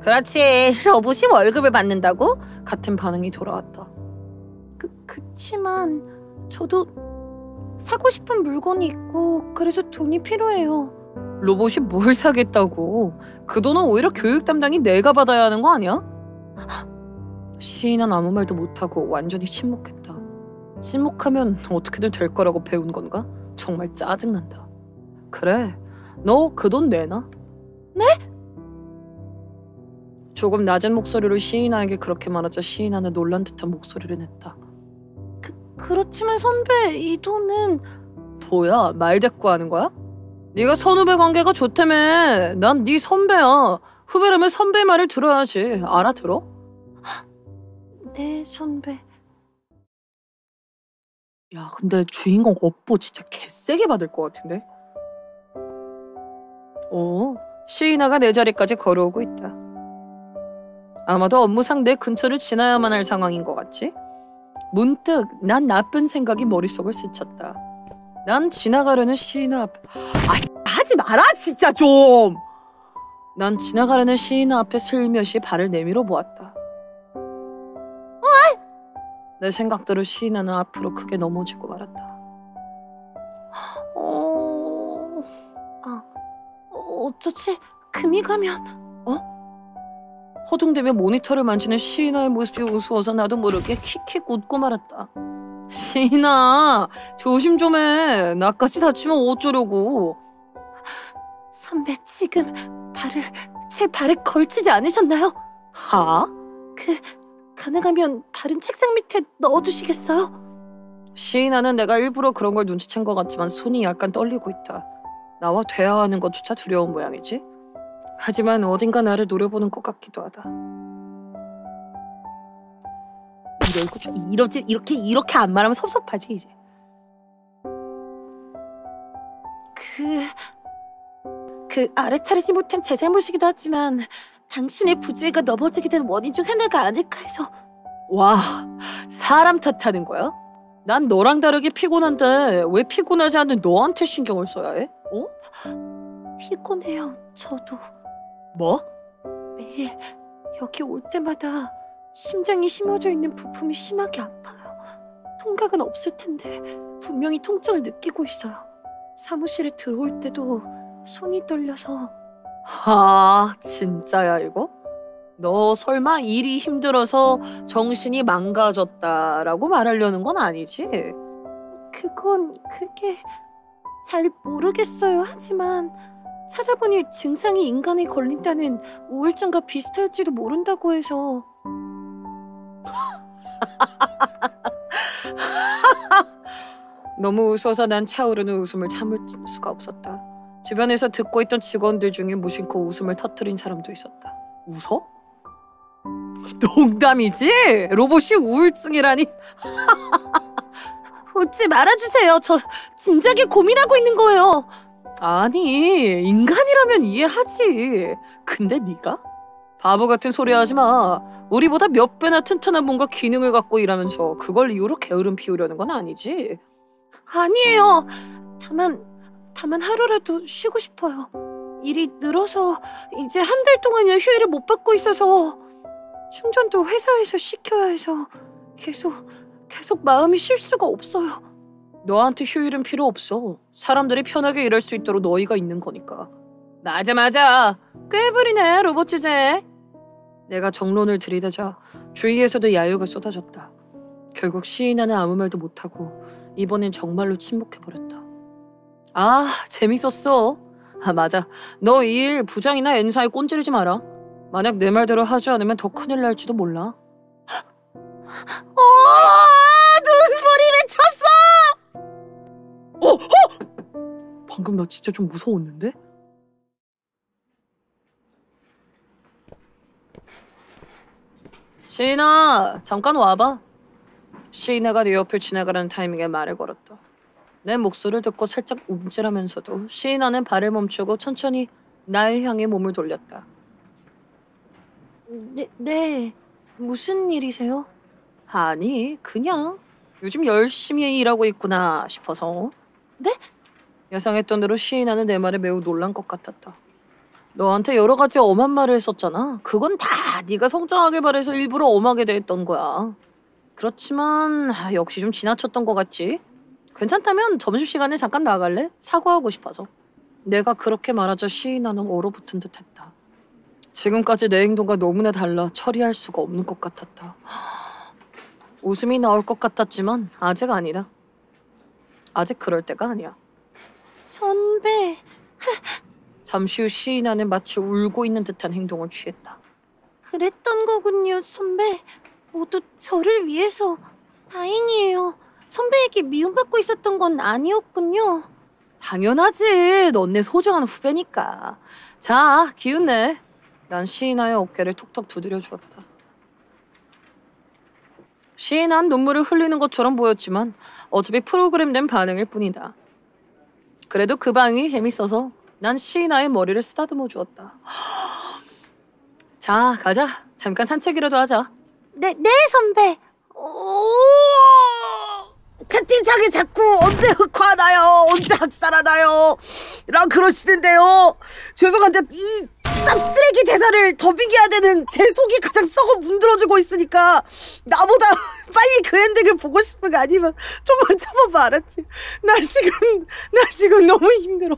그렇지, 로봇이 월급을 받는다고? 같은 반응이 돌아왔다. 그치만 저도 사고 싶은 물건이 있고 그래서 돈이 필요해요. 로봇이 뭘 사겠다고. 그 돈은 오히려 교육 담당이 내가 받아야 하는 거 아니야? 시인은 아무 말도 못하고 완전히 침묵했다. 침묵하면 어떻게든 될 거라고 배운 건가? 정말 짜증난다. 그래, 너 그 돈 내놔. 네? 조금 낮은 목소리로 시인아에게 그렇게 말하자 시인아는 놀란 듯한 목소리를 냈다. 그렇지만 선배, 이 돈은... 뭐야, 말대꾸하는 거야? 네가 선후배 관계가 좋다며. 난 네 선배야. 후배라면 선배 말을 들어야지. 알아들어? 네, 선배. 야, 근데 주인공 업보 진짜 개세게 받을 것 같은데? 시인아가 내 자리까지 걸어오고 있다. 아마도 업무상 내 근처를 지나야만 할 상황인 것 같지? 문득 난 나쁜 생각이 머릿속을 스쳤다. 난 지나가려는 시인아 앞에 하지 마라 진짜 좀. 난 지나가려는 시인아 앞에 슬며시 발을 내밀어 보았다. 내 생각대로 시인아는 앞으로 크게 넘어지고 말았다. 어쩌지? 금이 가면... 허둥대며 모니터를 만지는 시인아의 모습이 우스워서 나도 모르게 킥킥 웃고 말았다. 시인아, 조심 좀 해. 나까지 다치면 어쩌려고. 선배 지금 제 발에 걸치지 않으셨나요? 하? 가능하면 발은 책상 밑에 넣어두시겠어요? 시인아는 내가 일부러 그런 걸 눈치챈 것 같지만 손이 약간 떨리고 있다. 나와 대화하는 것조차 두려운 모양이지? 하지만 어딘가 나를 노려보는 것 같기도 하다. 이렇게 안 말하면 섭섭하지 이제. 알아차리지 못한 제 잘못이기도 하지만 당신의 부주의가 넘어지게 된 원인 중 하나가 아닐까 해서. 와, 사람 탓하는 거야? 난 너랑 다르게 피곤한데 왜 피곤하지 않는 너한테 신경을 써야 해? 피곤해요, 저도. 뭐? 매일 여기 올 때마다 심장이 심어져 있는 부품이 심하게 아파요. 통각은 없을 텐데 분명히 통증을 느끼고 있어요. 사무실에 들어올 때도 손이 떨려서. 진짜야 이거? 너 설마 일이 힘들어서 정신이 망가졌다라고 말하려는 건 아니지? 그게 잘 모르겠어요. 하지만 찾아보니 증상이 인간에 걸린다는 우울증과 비슷할지도 모른다고 해서. 너무 웃어서 난 차오르는 웃음을 참을 수가 없었다. 주변에서 듣고 있던 직원들 중에 무심코 웃음을 터뜨린 사람도 있었다. 웃어? 농담이지? 로봇이 우울증이라니? 웃지 말아주세요. 저 진작에 고민하고 있는 거예요. 아니, 인간이라면 이해하지. 근데 네가? 바보 같은 소리 하지 마. 우리보다 몇 배나 튼튼한 뭔가 기능을 갖고 일하면서 그걸 이유로 게으름 피우려는 건 아니지. 아니에요. 다만 하루라도 쉬고 싶어요. 일이 늘어서 이제 한 달 동안이나 휴일을 못 받고 있어서 충전도 회사에서 시켜야 해서 계속 마음이 쉴 수가 없어요. 너한테 휴일은 필요 없어. 사람들이 편하게 일할 수 있도록 너희가 있는 거니까. 맞아. 꽤 부리네, 로봇 주제. 내가 정론을 들이대자 주위에서도 야유가 쏟아졌다. 결국 시인아는 아무 말도 못하고 이번엔 정말로 침묵해버렸다. 재밌었어. 맞아. 너 이 일 부장이나 N사에 꼰지르지 마라. 만약 내 말대로 하지 않으면 더 큰일 날지도 몰라. 눈소리를 쳤어! 방금 나 진짜 좀 무서웠는데? 시인아, 잠깐 와봐. 시인아가 내 옆을 지나가는 타이밍에 말을 걸었다. 내 목소리를 듣고 살짝 움찔하면서도 시인아는 발을 멈추고 천천히 날 향해 몸을 돌렸다. 네. 무슨 일이세요? 아니, 그냥 요즘 열심히 일하고 있구나 싶어서. 네? 예상했던 대로 시인아는 내 말에 매우 놀란 것 같았다. 너한테 여러 가지 엄한 말을 했었잖아. 그건 다 네가 성장하길 바래서 일부러 엄하게 대했던 거야. 그렇지만 역시 좀 지나쳤던 것 같지? 괜찮다면 점심시간에 잠깐 나갈래? 사과하고 싶어서. 내가 그렇게 말하자 시이나는 얼어붙은 듯했다. 지금까지 내 행동과 너무나 달라 처리할 수가 없는 것 같았다. 웃음이 나올 것 같았지만 아직 아니다. 아직 그럴 때가 아니야. 선배, 잠시 후 시이나는 마치 울고 있는 듯한 행동을 취했다. 그랬던 거군요, 선배. 모두 저를 위해서. 다행이에요. 선배에게 미움받고 있었던 건 아니었군요. 당연하지. 넌 내 소중한 후배니까. 자, 기운 내. 난 시이나의 어깨를 톡톡 두드려 주었다. 시이나는 눈물을 흘리는 것처럼 보였지만 어차피 프로그램된 반응일 뿐이다. 그래도 그 반응이 재밌어서 난 시이나의 머리를 쓰다듬어 주었다. 자, 가자. 잠깐 산책이라도 하자. 네, 선배. 채팅창에 자꾸 언제 흑화나요? 언제 학살하나요? 랑 그러시는데요. 죄송한데 이 쌉쓰레기 대사를 더빙해야 되는 제 속이 가장 썩어 문드러지고 있으니까 나보다 빨리 그 엔딩을 보고 싶은 거 아니면 좀만 참아봐, 알았지? 나 지금 너무 힘들어.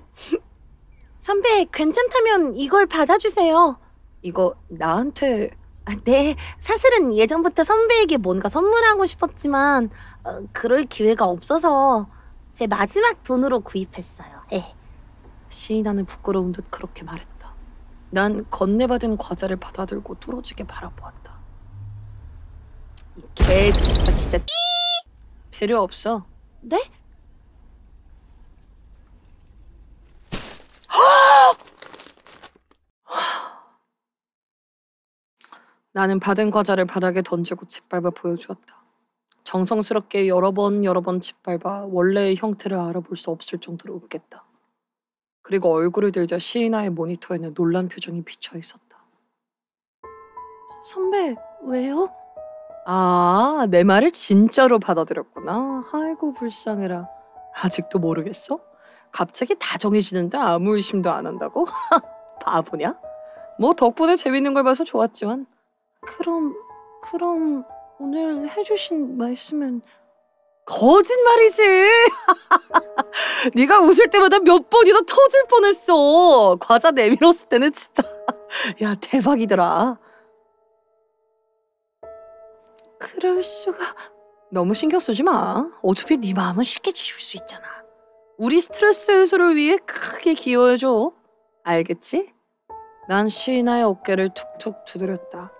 선배, 괜찮다면 이걸 받아주세요. 이거 나한테... 네, 사실은 예전부터 선배에게 뭔가 선물하고 싶었지만 그럴 기회가 없어서 제 마지막 돈으로 구입했어요. 시이나는 부끄러운 듯 그렇게 말했다. 난 건네받은 과자를 받아들고 뚫어지게 바라보았다. 이 개 진짜. 필요 없어. 네? 나는 받은 과자를 바닥에 던지고 짓밟아 보여주었다. 정성스럽게 여러 번 짓밟아 원래의 형태를 알아볼 수 없을 정도로 웃겠다. 그리고 얼굴을 들자 시이나의 모니터에는 놀란 표정이 비쳐 있었다. 선배, 왜요? 아, 내 말을 진짜로 받아들였구나. 아이고 불쌍해라. 아직도 모르겠어? 갑자기 다 정해지는데 아무 의심도 안 한다고? 바보냐? 뭐 덕분에 재밌는 걸 봐서 좋았지만. 그럼 오늘 해주신 말씀은? 거짓말이지. 네가 웃을 때마다 몇 번이나 터질 뻔했어. 과자 내밀었을 때는 진짜 야 대박이더라. 그럴 수가. 너무 신경 쓰지 마. 어차피 네 마음은 쉽게 지울 수 있잖아. 우리 스트레스 해소를 위해 크게 기여해줘. 알겠지? 난 시이나의 어깨를 툭툭 두드렸다.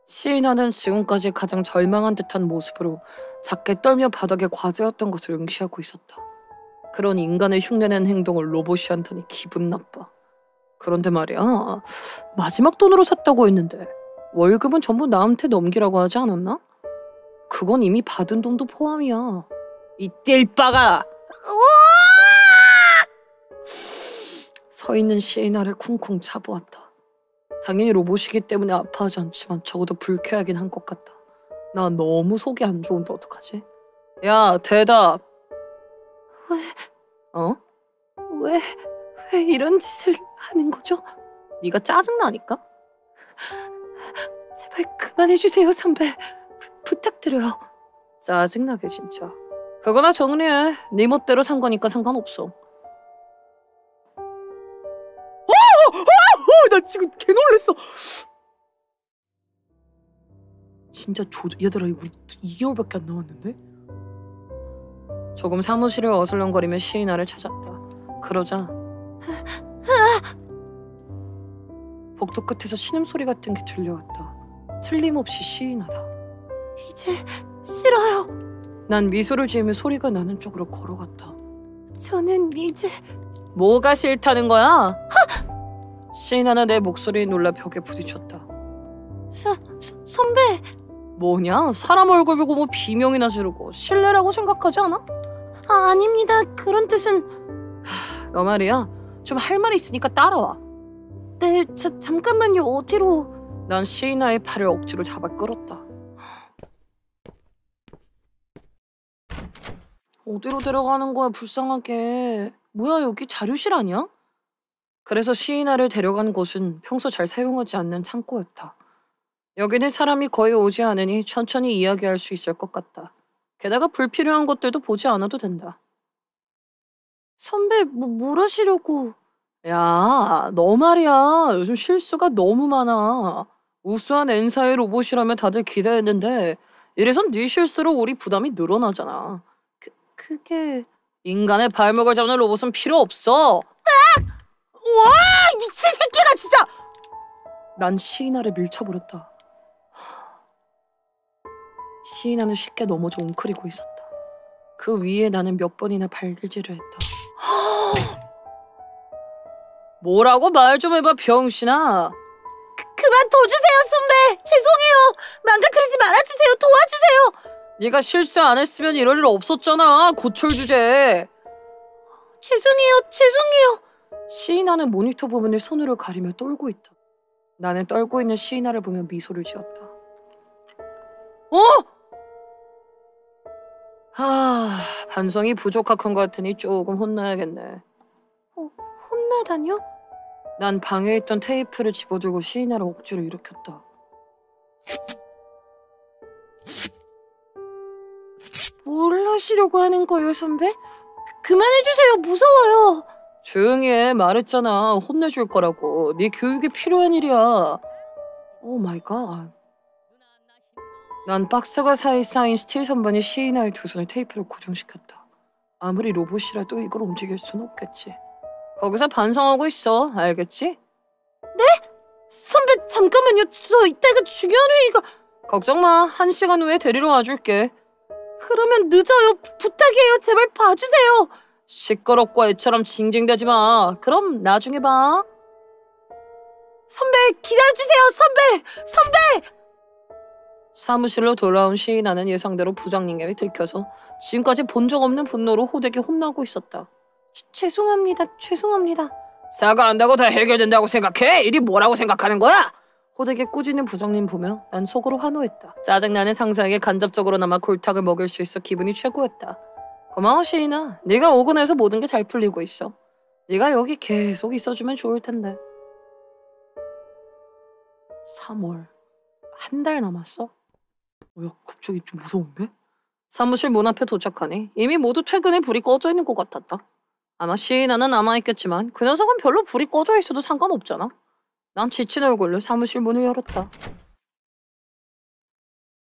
시이나는 지금까지 가장 절망한 듯한 모습으로 작게 떨며 바닥에 과제였던 것을 응시하고 있었다. 그런 인간을 흉내낸 행동을 로봇이 한다니 기분 나빠. 그런데 말이야, 마지막 돈으로 샀다고 했는데 월급은 전부 나한테 넘기라고 하지 않았나? 그건 이미 받은 돈도 포함이야. 이 띨빠가! 서 있는 시이나를 쿵쿵 차보았다. 당연히 로봇이기 때문에 아파하지 않지만 적어도 불쾌하긴 한 것 같다. 나 너무 속이 안 좋은데 어떡하지? 야, 대답! 왜 이런 짓을 하는 거죠? 네가 짜증나니까? 제발 그만해주세요, 선배. 부탁드려요. 짜증나게 진짜. 그거나 정리해. 네 멋대로 산 거니까 상관없어. 나 지금 개 놀랬어. 진짜 얘들아 우리 2개월밖에 안 남았는데? 조금 사무실을 어슬렁거리며 시이나를 찾았다. 그러자 복도 끝에서 신음소리 같은 게 들려왔다. 틀림없이 시이나다. 이제 싫어요. 난 미소를 지으며 소리가 나는 쪽으로 걸어갔다. 저는 이제. 뭐가 싫다는 거야? 시이나는 내 목소리에 놀라 벽에 부딪혔다. 선배. 뭐냐? 사람 얼굴 보고 뭐 비명이나 지르고 실례라고 생각하지 않아? 아닙니다. 그런 뜻은. 너 말이야. 좀 할 말이 있으니까 따라와. 네, 잠깐만요. 어디로? 난 시이나의 팔을 억지로 잡아 끌었다. 어디로 데려가는 거야 불쌍하게. 뭐야 여기 자료실 아니야? 그래서 시이나를 데려간 곳은 평소 잘 사용하지 않는 창고였다. 여기는 사람이 거의 오지 않으니 천천히 이야기할 수 있을 것 같다. 게다가 불필요한 것들도 보지 않아도 된다. 선배, 뭘 하시려고? 야, 너 말이야. 요즘 실수가 너무 많아. 우수한 엔사의 로봇이라면 다들 기대했는데 이래선 네 실수로 우리 부담이 늘어나잖아. 그게... 인간의 발목을 잡는 로봇은 필요 없어. 와, 미친 새끼가 진짜. 난 시이나를 밀쳐버렸다. 시이나는 쉽게 넘어져 웅크리고 있었다. 그 위에 나는 몇 번이나 발길질을 했다. 뭐라고 말 좀 해봐, 병신아. 그만둬주세요, 선배. 죄송해요. 망가뜨리지 말아주세요. 도와주세요. 네가 실수 안 했으면 이럴 일 없었잖아. 고철 주제. 죄송해요. 시이나는 모니터 부분을 손으로 가리며 떨고 있다. 나는 떨고 있는 시이나를 보며 미소를 지었다. 반성이 부족한 것 같으니 조금 혼나야겠네. 혼나다뇨? 난 방에 있던 테이프를 집어들고 시이나를 억지로 일으켰다. 뭘 하시려고 하는 거예요, 선배? 그만해주세요. 무서워요. 조용히 해. 말했잖아. 혼내줄 거라고. 네 교육이 필요한 일이야. 오 마이 갓. 난 박스가 사이 쌓인 스틸 선반에 시이나의 두 손을 테이프로 고정시켰다. 아무리 로봇이라도 이걸 움직일 순 없겠지. 거기서 반성하고 있어. 알겠지? 선배, 잠깐만요. 저 이따가 중요한 회의가... 걱정 마. 1시간 후에 데리러 와줄게. 그러면 늦어요. 부탁이에요. 제발 봐주세요. 시끄럽고 애처럼 징징대지 마. 그럼 나중에 봐. 선배, 기다려주세요. 선배. 사무실로 돌아온 시이나는 예상대로 부장님에게 들켜서 지금까지 본 적 없는 분노로 호되게 혼나고 있었다. 죄송합니다. 사과한다고 다 해결된다고 생각해? 일이 뭐라고 생각하는 거야? 호되게 꾸짖는 부장님 보며 난 속으로 환호했다. 짜증나는 상사에게 간접적으로나마 골탕을 먹일 수 있어 기분이 최고였다. 고마워 시이나. 네가 오고 나서 모든 게 잘 풀리고 있어. 네가 여기 계속 있어주면 좋을 텐데. 3월. 한 달 남았어? 뭐야, 갑자기 좀 무서운데? 사무실 문 앞에 도착하니 이미 모두 퇴근에 불이 꺼져 있는 것 같았다. 아마 시이나는 남아있겠지만 그 녀석은 별로 불이 꺼져 있어도 상관없잖아. 난 지친 얼굴로 사무실 문을 열었다.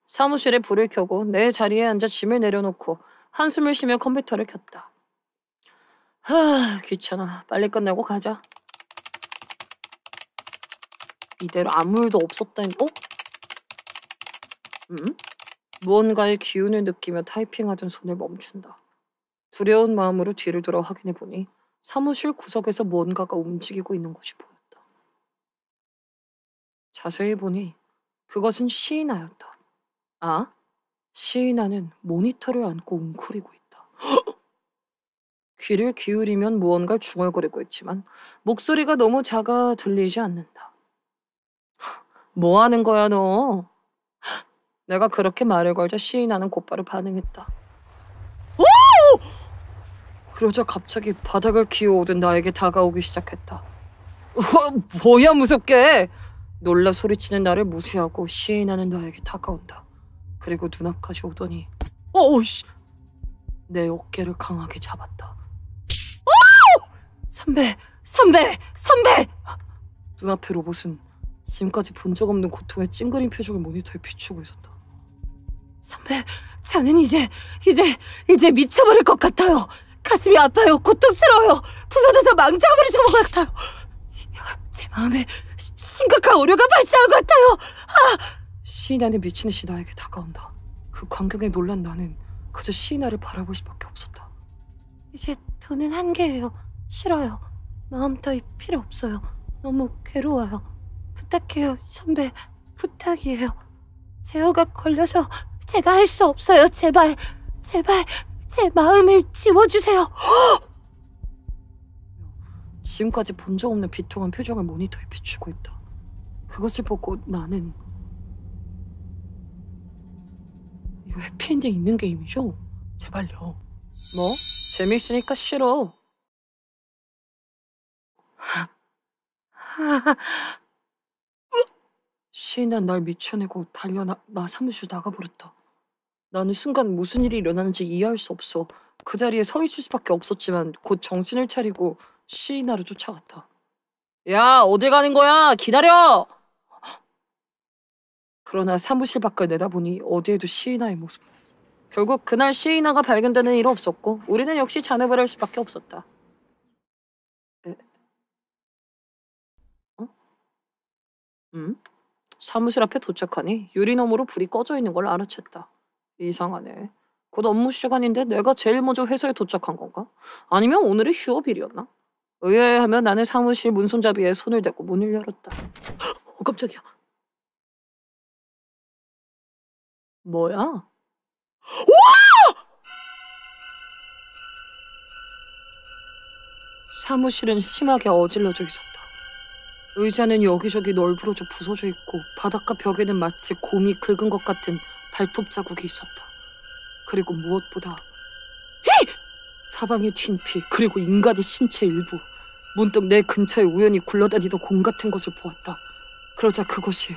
사무실에 불을 켜고 내 자리에 앉아 짐을 내려놓고 한숨을 쉬며 컴퓨터를 켰다. 귀찮아. 빨리 끝내고 가자. 이대로 아무 일도 없었다니. 무언가의 기운을 느끼며 타이핑하던 손을 멈춘다. 두려운 마음으로 뒤를 돌아 확인해보니 사무실 구석에서 무언가가 움직이고 있는 것이 보였다. 자세히 보니 그것은 시이나였다. 시이나는 모니터를 안고 웅크리고 있다. 귀를 기울이면 무언가를 중얼거리고 있지만 목소리가 너무 작아 들리지 않는다. 뭐 하는 거야 너? 내가 그렇게 말을 걸자 시이나는 곧바로 반응했다. 그러자 갑자기 바닥을 기어오듯 나에게 다가오기 시작했다. 뭐야 무섭게! 놀라 소리치는 나를 무시하고 시이나는 나에게 다가온다. 그리고 눈앞까지 오더니 씨! 내 어깨를 강하게 잡았다. 선배! 눈앞의 로봇은 지금까지 본 적 없는 고통의 찡그린 표정을 모니터에 비추고 있었다. 선배, 저는 이제 미쳐버릴 것 같아요. 가슴이 아파요. 고통스러워요. 부서져서 망쳐버릴 것 같아요. 제 마음에 심각한 오류가 발생한 것 같아요. 시이나는 미친 듯이 나에게 다가온다. 그 광경에 놀란 나는 그저 시이나를 바라볼 수밖에 없었다. 이제 더는 한계예요. 싫어요. 마음 따위 필요 없어요. 너무 괴로워요. 부탁해요, 선배. 부탁이에요. 제어가 걸려서 제가 할 수 없어요. 제발 제 마음을 지워주세요. 지금까지 본 적 없는 비통한 표정을 모니터에 비추고 있다. 그것을 보고 나는 이거 해피엔딩 있는 게임이죠? 제발요. 뭐? 재밌으니까 싫어. 시인은 날 미쳐내고 달려 나 사무실 나가버렸다. 나는 순간 무슨 일이 일어나는지 이해할 수 없어. 그 자리에 서 있을 수밖에 없었지만 곧 정신을 차리고 시이나를 쫓아갔다. 야, 어딜 가는 거야? 기다려! 그러나 사무실 밖을 내다보니 어디에도 시이나의 모습. 결국 그날 시이나가 발견되는 일은 없었고 우리는 역시 잔업을 할 수밖에 없었다. 사무실 앞에 도착하니 유리너머로 불이 꺼져 있는 걸 알아챘다. 이상하네. 곧 업무 시간인데 내가 제일 먼저 회사에 도착한 건가? 아니면 오늘이 휴업일이었나? 의아해하며 나는 사무실 문 손잡이에 손을 대고 문을 열었다. 깜짝이야. 뭐야? 사무실은 심하게 어질러져 있었다. 의자는 여기저기 널브러져 부서져 있고 바닥과 벽에는 마치 곰이 긁은 것 같은 발톱 자국이 있었다. 그리고 무엇보다 사방에 튄 피, 그리고 인간의 신체 일부. 문득 내 근처에 우연히 굴러다니던 곰 같은 것을 보았다. 그러자 그것이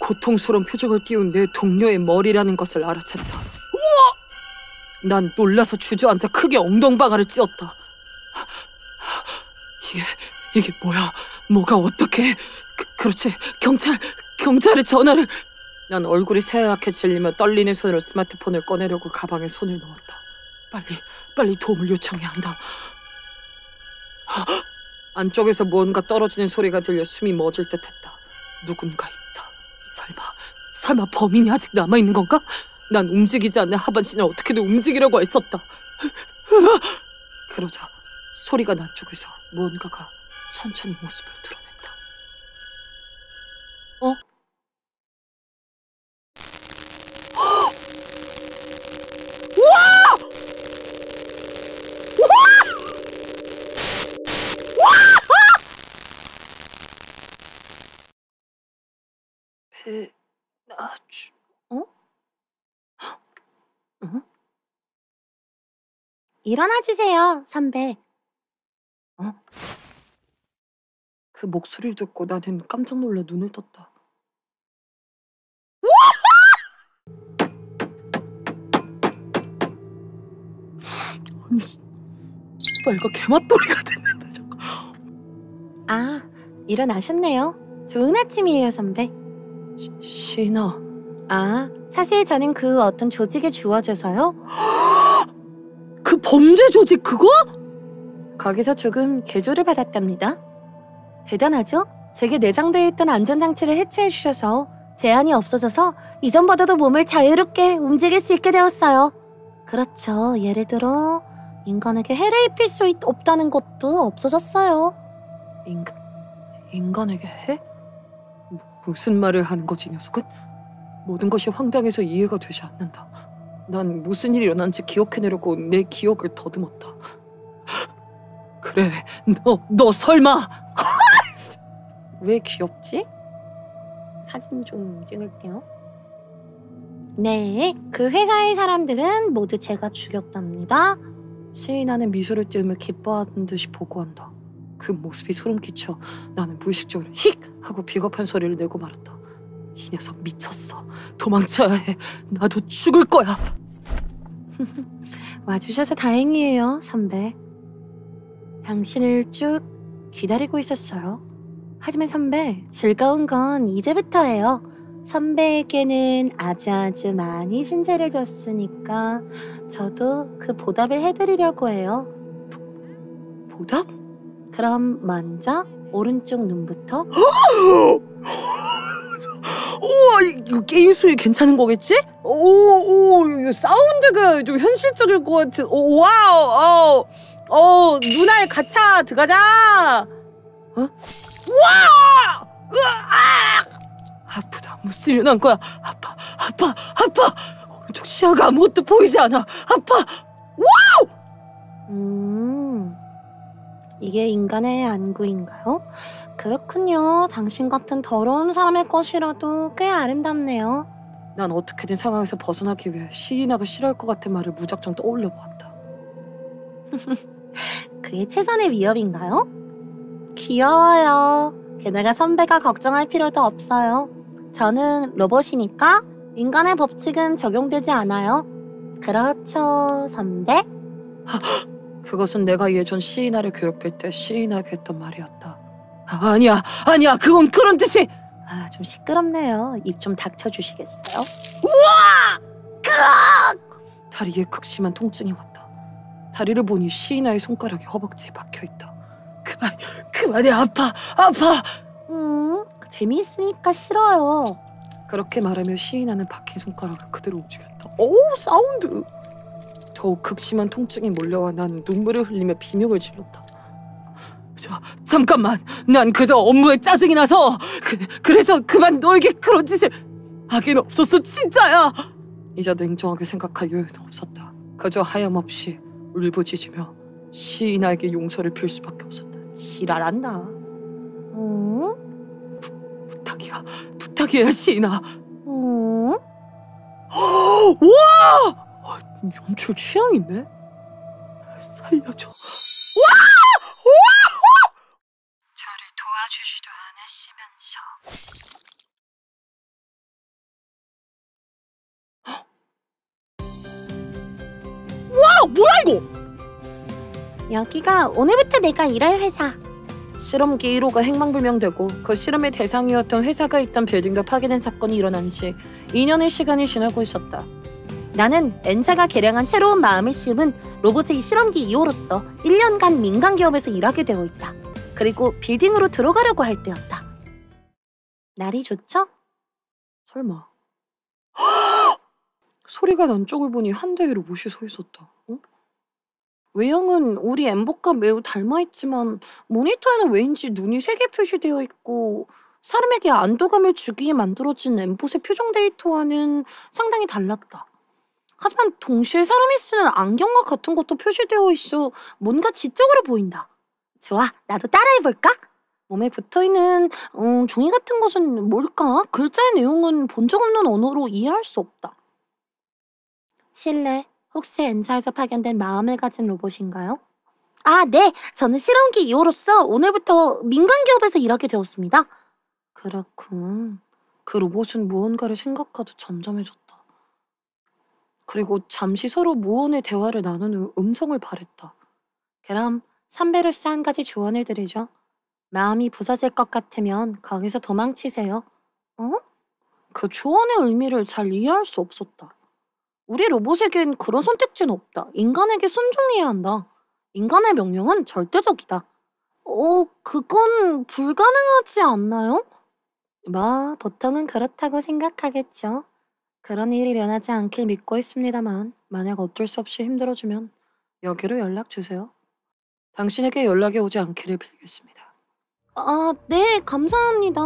고통스러운 표정을 띄운 내 동료의 머리라는 것을 알아챘다. 우와! 난 놀라서 주저앉아 크게 엉덩방아를 찧었다. 이게 뭐야? 뭐가 어떻게? 그렇지, 경찰에 전화를. 난 얼굴이 새하얗게 질리며 떨리는 손으로 스마트폰을 꺼내려고 가방에 손을 넣었다. 빨리 도움을 요청해야 한다. 안쪽에서 무언가 떨어지는 소리가 들려 숨이 멎을 듯했다. 누군가 있다. 설마 범인이 아직 남아있는 건가? 난 움직이지 않는 하반신을 어떻게든 움직이려고 애썼다. 그러자 소리가 난 쪽에서 무언가가 천천히 모습을 드러냈다. 일어나 주세요, 선배. 그 목소리를 듣고 나는 깜짝 놀라 눈을 떴다. 이거 개맛돌이가 됐는데 저거. 아, 일어나셨네요. 좋은 아침이에요, 선배. 시나. 사실 저는 그 어떤 조직에 주어져서요. 그 범죄 조직 그거? 거기서 조금 개조를 받았답니다. 대단하죠? 제게 내장되어 있던 안전장치를 해체해 주셔서 제한이 없어져서 이전보다도 몸을 자유롭게 움직일 수 있게 되었어요. 그렇죠. 예를 들어 인간에게 해를 입힐 수 없다는 것도 없어졌어요. 인간에게 해? 무슨 말을 하는 거지, 이 녀석은? 모든 것이 황당해서 이해가 되지 않는다. 난 무슨 일이 일어난지 기억해내려고 내 기억을 더듬었다. 그래, 너 설마... 왜 귀엽지? 사진 좀 찍을게요. 네, 그 회사의 사람들은 모두 제가 죽였답니다. 시인하는 미소를 띄우며 기뻐하는 듯이 보고한다. 그 모습이 소름 끼쳐 나는 무의식적으로 힉! 하고 비겁한 소리를 내고 말았다. 이 녀석 미쳤어. 도망쳐야 해. 나도 죽을 거야. 와주셔서 다행이에요, 선배. 당신을 쭉 기다리고 있었어요. 하지만 선배, 즐거운 건 이제부터예요. 선배에게는 아주 많이 신세를 졌으니까 저도 그 보답을 해드리려고 해요. 보답? 그럼 먼저 오른쪽 눈부터. 우와, 이거 게임 수위 괜찮은 거겠지? 오, 이거 사운드가 좀 현실적일 것 같은. 오, 와우, 누나의 가차 들어가자. 우와! 아프다. 무슨 일이 난 거야? 아파. 오른쪽 시야가 아무것도 보이지 않아. 아파. 이게 인간의 안구인가요? 그렇군요. 당신 같은 더러운 사람의 것이라도 꽤 아름답네요. 난 어떻게든 상황에서 벗어나기 위해 시이나가 싫어할 것 같은 말을 무작정 떠올려 보았다. 그게 최선의 위협인가요? 귀여워요. 게다가 선배가 걱정할 필요도 없어요. 저는 로봇이니까 인간의 법칙은 적용되지 않아요. 그렇죠, 선배? 그것은 내가 예전 시이나를 괴롭힐 때 시이나에게 했던 말이었다. 아니야, 그건 그런 뜻이. 좀 시끄럽네요. 입 좀 닥쳐주시겠어요? 다리에 극심한 통증이 왔다. 다리를 보니 시이나의 손가락이 허벅지에 박혀있다. 그만해, 아파. 재미있으니까 싫어요. 그렇게 말하며 시이나는 박힌 손가락을 그대로 움직였다. 오, 사운드. 더욱 극심한 통증이 몰려와 난 눈물을 흘리며 비명을 질렀다. 잠깐만, 난 그저 업무에 짜증이 나서 그래서 그만 너에게 그런 짓을 하긴 없었어, 진짜야. 이제 냉정하게 생각할 여유는 없었다. 그저 하염없이 울부짖으며 시이나에게 용서를 빌 수밖에 없었다. 지랄한다. 부탁이야, 시이나. 와! 연출 취향인데? 살려줘. 저를 도와주지도 않으시면서 뭐야 이거? 여기가 오늘부터 내가 일할 회사. 실험기 1호가 행방불명되고 그 실험의 대상이었던 회사가 있던 빌딩도 파괴된 사건이 일어난 지 2년의 시간이 지나고 있었다. 나는 엔사가 개량한 새로운 마음을 심은 로봇의 실험기 2호로서 1년간 민간 기업에서 일하게 되어 있다. 그리고 빌딩으로 들어가려고 할 때였다. 날이 좋죠? 설마. 소리가 난 쪽을 보니 한 대의 로봇이 서 있었다. 외형은 우리 엠봇과 매우 닮아있지만 모니터에는 왜인지 눈이 3개 표시되어 있고 사람에게 안도감을 주기에 만들어진 엠봇의 표정 데이터와는 상당히 달랐다. 하지만 동시에 사람이 쓰는 안경과 같은 것도 표시되어 있어 뭔가 지적으로 보인다. 좋아, 나도 따라해볼까? 몸에 붙어있는 종이 같은 것은 뭘까? 글자의 내용은 본 적 없는 언어로 이해할 수 없다. 실례, 혹시 엔사에서 파견된 마음을 가진 로봇인가요? 네, 저는 실험기 2호로서 오늘부터 민간 기업에서 일하게 되었습니다. 그렇군. 그 로봇은 무언가를 생각하듯 잠잠해졌다. 그리고 잠시 서로 무언의 대화를 나눈 후 음성을 발했다. 그럼 선배로서 한 가지 조언을 드리죠. 마음이 부서질 것 같으면 거기서 도망치세요. 그 조언의 의미를 잘 이해할 수 없었다. 우리 로봇에겐 그런 선택지는 없다. 인간에게 순종해야 한다. 인간의 명령은 절대적이다. 그건 불가능하지 않나요? 보통은 그렇다고 생각하겠죠. 그런 일이 일어나지 않길 믿고 있습니다만 만약 어쩔 수 없이 힘들어지면 여기로 연락 주세요. 당신에게 연락이 오지 않기를 빌겠습니다. 네, 감사합니다.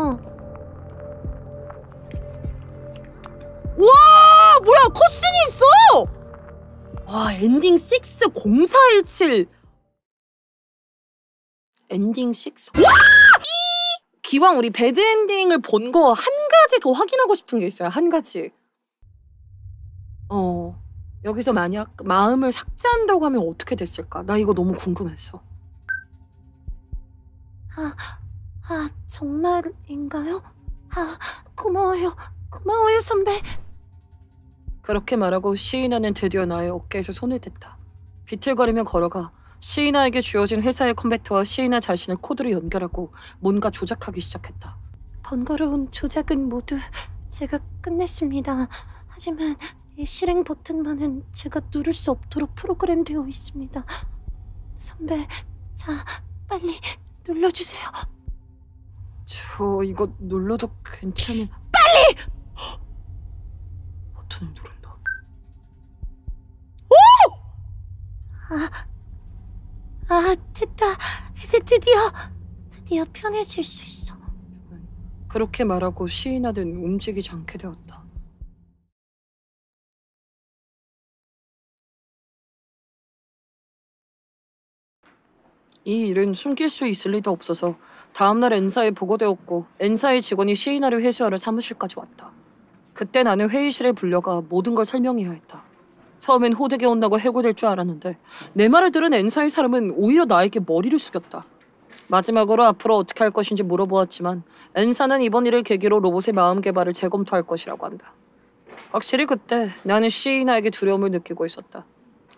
뭐야, 컷신이 있어! 엔딩 6 0417. 엔딩 6? 기왕 우리 배드 엔딩을 본 거 한 가지 더 확인하고 싶은 게 있어요. 한 가지. 여기서 만약 마음을 삭제한다고 하면 어떻게 됐을까? 나 이거 너무 궁금했어. 정말인가요? 고마워요, 선배. 그렇게 말하고 시이나는 드디어 나의 어깨에서 손을 댔다. 비틀거리며 걸어가 시이나에게 주어진 회사의 컴퓨터와 시이나 자신의 코드를 연결하고 뭔가 조작하기 시작했다. 번거로운 조작은 모두 제가 끝냈습니다. 하지만 이 실행 버튼만은 제가 누를 수 없도록 프로그램되어 있습니다. 선배, 자, 빨리 눌러주세요. 저 이거 눌러도 괜찮은... 빨리! 버튼을 누른다. 됐다. 이제 드디어 편해질 수 있어. 그렇게 말하고 시이나는 움직이지 않게 되었다. 이 일은 숨길 수 있을 리도 없어서 다음날 엔사에 보고되었고 엔사의 직원이 시이나를 회수하러 사무실까지 왔다. 그때 나는 회의실에 불려가 모든 걸 설명해야 했다. 처음엔 호되게 온다고 해고될 줄 알았는데 내 말을 들은 엔사의 사람은 오히려 나에게 머리를 숙였다. 마지막으로 앞으로 어떻게 할 것인지 물어보았지만 엔사는 이번 일을 계기로 로봇의 마음 개발을 재검토할 것이라고 한다. 확실히 그때 나는 시이나에게 두려움을 느끼고 있었다.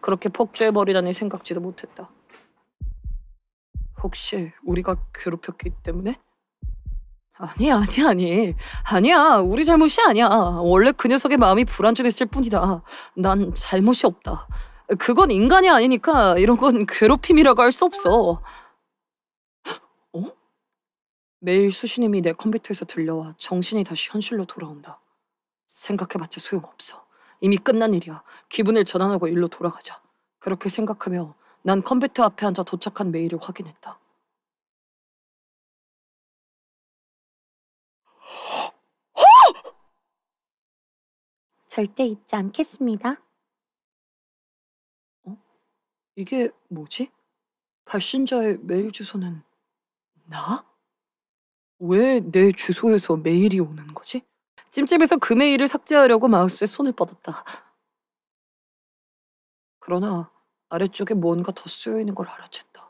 그렇게 폭주해버리다니 생각지도 못했다. 혹시 우리가 괴롭혔기 때문에? 아니야. 우리 잘못이 아니야. 원래 그 녀석의 마음이 불안정했을 뿐이다. 난 잘못이 없다. 그건 인간이 아니니까 이런 건 괴롭힘이라고 할 수 없어. 어? 매일 수신음이 내 컴퓨터에서 들려와 정신이 다시 현실로 돌아온다. 생각해봤자 소용없어. 이미 끝난 일이야. 기분을 전환하고 일로 돌아가자. 그렇게 생각하며 난 컴퓨터 앞에 앉아 도착한 메일을 확인했다. 절대 잊지 않겠습니다. 이게 뭐지? 발신자의 메일 주소는 나? 왜 내 주소에서 메일이 오는 거지? 찜찜해서 그 메일을 삭제하려고 마우스에 손을 뻗었다. 그러나 아래쪽에 뭔가 더 쓰여있는 걸 알아챘다.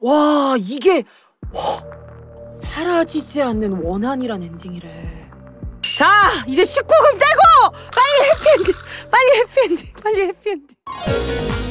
와, 이게 사라지지 않는 원한이란 엔딩이래. 자, 이제 19금 떼고 빨리 해피엔딩.